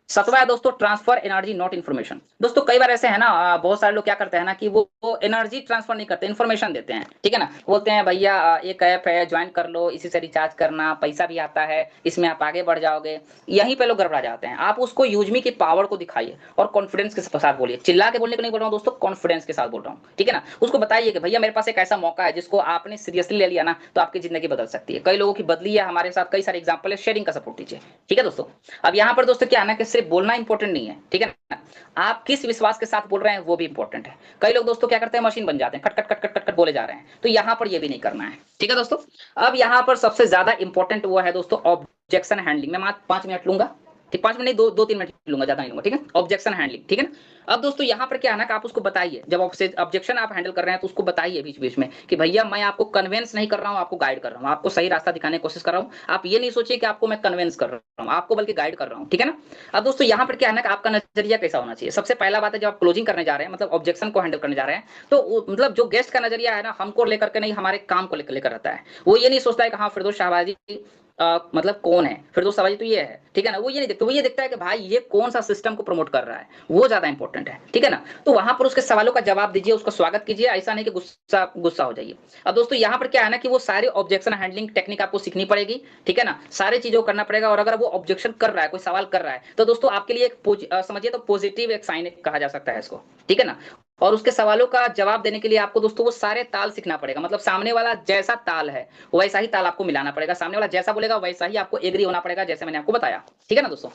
7वां है दोस्तों ट्रांसफर एनर्जी नॉट इन्फॉर्मेशन। दोस्तों कई बार ऐसे है ना, बहुत सारे लोग क्या करते हैं ना कि वो एनर्जी ट्रांसफर नहीं करते, इन्फॉर्मेशन देते हैं, ठीक है ना। बोलते हैं भैया एक ऐप है ज्वाइन कर लो, इसी से रिचार्ज करना, पैसा भी आता है, इसमें आप आगे बढ़ जाओगे। यहीं पे लोग गड़बड़ा जाते हैं। आप उसको यूजमी की पावर को दिखाइए और कॉन्फिडेंस के साथ बोलिए। चिल्ला के बोलने को नहीं बोल रहा हूँ दोस्तों, कॉन्फिडेंस के साथ बोल रहा हूँ, ठीक है ना। उसको बताइए कि भैया मेरे पास एक ऐसा मौका है जिसको आपने सीरियसली ले लिया ना तो आपकी जिंदगी बदल सकती है। कई लोगों की बदली है, हमारे साथ कई सारे एग्जाम्पल है, शेयरिंग का सपोर्ट दीजिए, ठीक है दोस्तों। अब यहाँ पर दोस्तों क्या है ना कि सिर्फ बोलना इंपॉर्टेंट नहीं है, ठीक है ना, आप किस विश्वास के साथ बोल रहे हैं वो भी इंपॉर्टेंट है। कई लोग दोस्तों क्या करते हैं, मशीन बन जाते हैं, खट खट खट खट खट खट बोले जा रहे हैं, तो यहाँ पर ये भी नहीं करना है, ठीक है दोस्तों। अब यहाँ पर सबसे ज्यादा इंपॉर्टेंट वो है दोस्तों ऑब्जेक्शन हैंडलिंग। मैं मात्र 5 मिनट लूंगा, ठीक, 5 मिनट नहीं, 2-3 मिनट लूंगा, ज्यादा नहीं लूंगा, ठीक है। ऑब्जेक्शन हैंडलिंग, ठीक है ना। अब दोस्तों यहाँ पर क्या है ना कि आप उसको बताइए, जब ऑब्जेक्शन आप हैंडल कर रहे हैं तो उसको बताइए बीच बीच में कि भैया मैं आपको कन्वेंस नहीं कर रहा हूँ, आपको गाइड कर रहा हूँ, आपको सही रास्ता दिखाने की कोशिश कर रहा हूँ। आप ये नहीं सोचिए कि आपको मैं कन्वेंस कर रहा हूँ, आपको बल्कि गाइड कर रहा हूँ, ठीक है ना। अब दोस्तों यहाँ पर क्या है ना कि आपका नजरिया कैसा होना चाहिए। सबसे पहला बात है, जब आप क्लोजिंग करने जा रहे हैं, मतलब ऑब्जेक्शन को हैंडल करने जा रहे हैं, तो मतलब जो गेस्ट का नजरिया है ना, हमको लेकर के नहीं, हमारे काम को लेकर रहता है। वो ये नहीं सोचता है कि हाँ फिरदौस शाहबाजी मतलब कौन है, फिरदौस शाहबाजी तो ये है, ठीक है ना। वो ये नहीं देखता, वो ये देखता है कि भाई ये कौन सा सिस्टम को प्रमोट कर रहा है, वो ज्यादा इंपॉर्टेंट है, ठीक है ना। तो वहां पर उसके सवालों का जवाब दीजिए, उसका स्वागत कीजिए, ऐसा नहीं कि गुस्सा गुस्सा हो जाइए। अब दोस्तों यहाँ पर क्या है ना कि वो सारी ऑब्जेक्शन हैंडलिंग टेक्निक आपको सीखनी पड़ेगी, ठीक है ना, सारी चीजों को करना पड़ेगा। और अगर वो ऑब्जेक्शन कर रहा है, कोई सवाल कर रहा है, तो दोस्तों आपके लिए एक समझिए तो पॉजिटिव एक साइन कहा जा सकता है इसको, ठीक है ना। और उसके सवालों का जवाब देने के लिए आपको दोस्तों वो सारे ताल सीखना पड़ेगा, मतलब सामने वाला जैसा ताल है वैसा ही ताल आपको मिलाना पड़ेगा, सामने वाला जैसा बोलेगा वैसा ही आपको एग्री होना पड़ेगा, जैसे मैंने आपको बताया, ठीक है ना दोस्तों।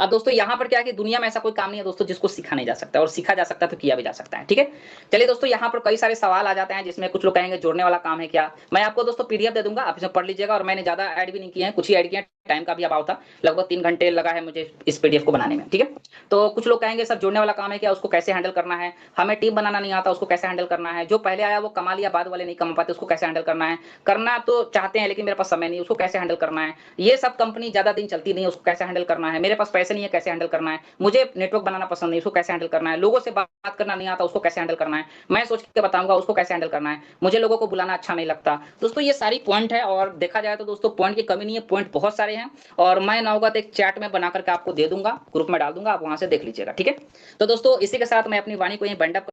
अब दोस्तों यहाँ पर क्या है कि दुनिया में ऐसा कोई काम नहीं है दोस्तों जिसको सीखा नहीं जा सकता, और सीखा जा सकता है तो किया भी जा सकता है, ठीक है। चलिए दोस्तों, यहाँ पर कई सारे सवाल आ जाते हैं जिसमें कुछ लोग कहेंगे जोड़ने वाला काम है क्या। मैं आपको दोस्तों पीडीएफ दे दूंगा, आप इसमें पढ़ लीजिएगा। और मैंने ज्यादा ऐड भी नहीं किए हैं, कुछ ही ऐड किए हैं, टाइम का भी अभाव था, लगभग 3 घंटे लगा है मुझे इस पीडीएफ को बनाने में, ठीक है। तो कुछ लोग कहेंगे सर जोड़ने वाला काम है क्या, उसको कैसे हैंडल करना है, हमें टीम बनाना नहीं आता, उसको कैसे हैंडल करना है, जो पहले आया वो कमा लिया, बाद वाले नहीं कमा पाते, उसको कैसे हैंडल करना है, करना तो चाहते हैं लेकिन मेरे पास समय नहीं, उसको कैसे हैंडल करना है, ये सब कंपनी ज्यादा दिन चलती नहीं है, उसको कैसे हैंडल करना है, मेरे पास पैसे नहीं है, कैसे हैंडल करना है, मुझे नेटवर्क बनाना पसंद नहीं, उसको कैसे हैंडल करना है, लोगों से बात करना नहीं आता, उसको कैसे हैंडल करना है, मैं सोच के बताऊंगा उसको कैसे हैंडल करना है, मुझे लोगों को बुलाना अच्छा नहीं लगता। दोस्तों ये सारी पॉइंट है, और देखा जाए तो दोस्तों पॉइंट की कमी नहीं है, पॉइंट बहुत सारे हैं। और मैं ना होगा तो एक चैट में बना करके आपको दे दूंगा, ग्रुप में डाल दूंगा, आप वहां से देख लीजिएगा, ठीक है। तो दोस्तों इसी के साथ मैं अपनी वाणी को यहीं बंड अप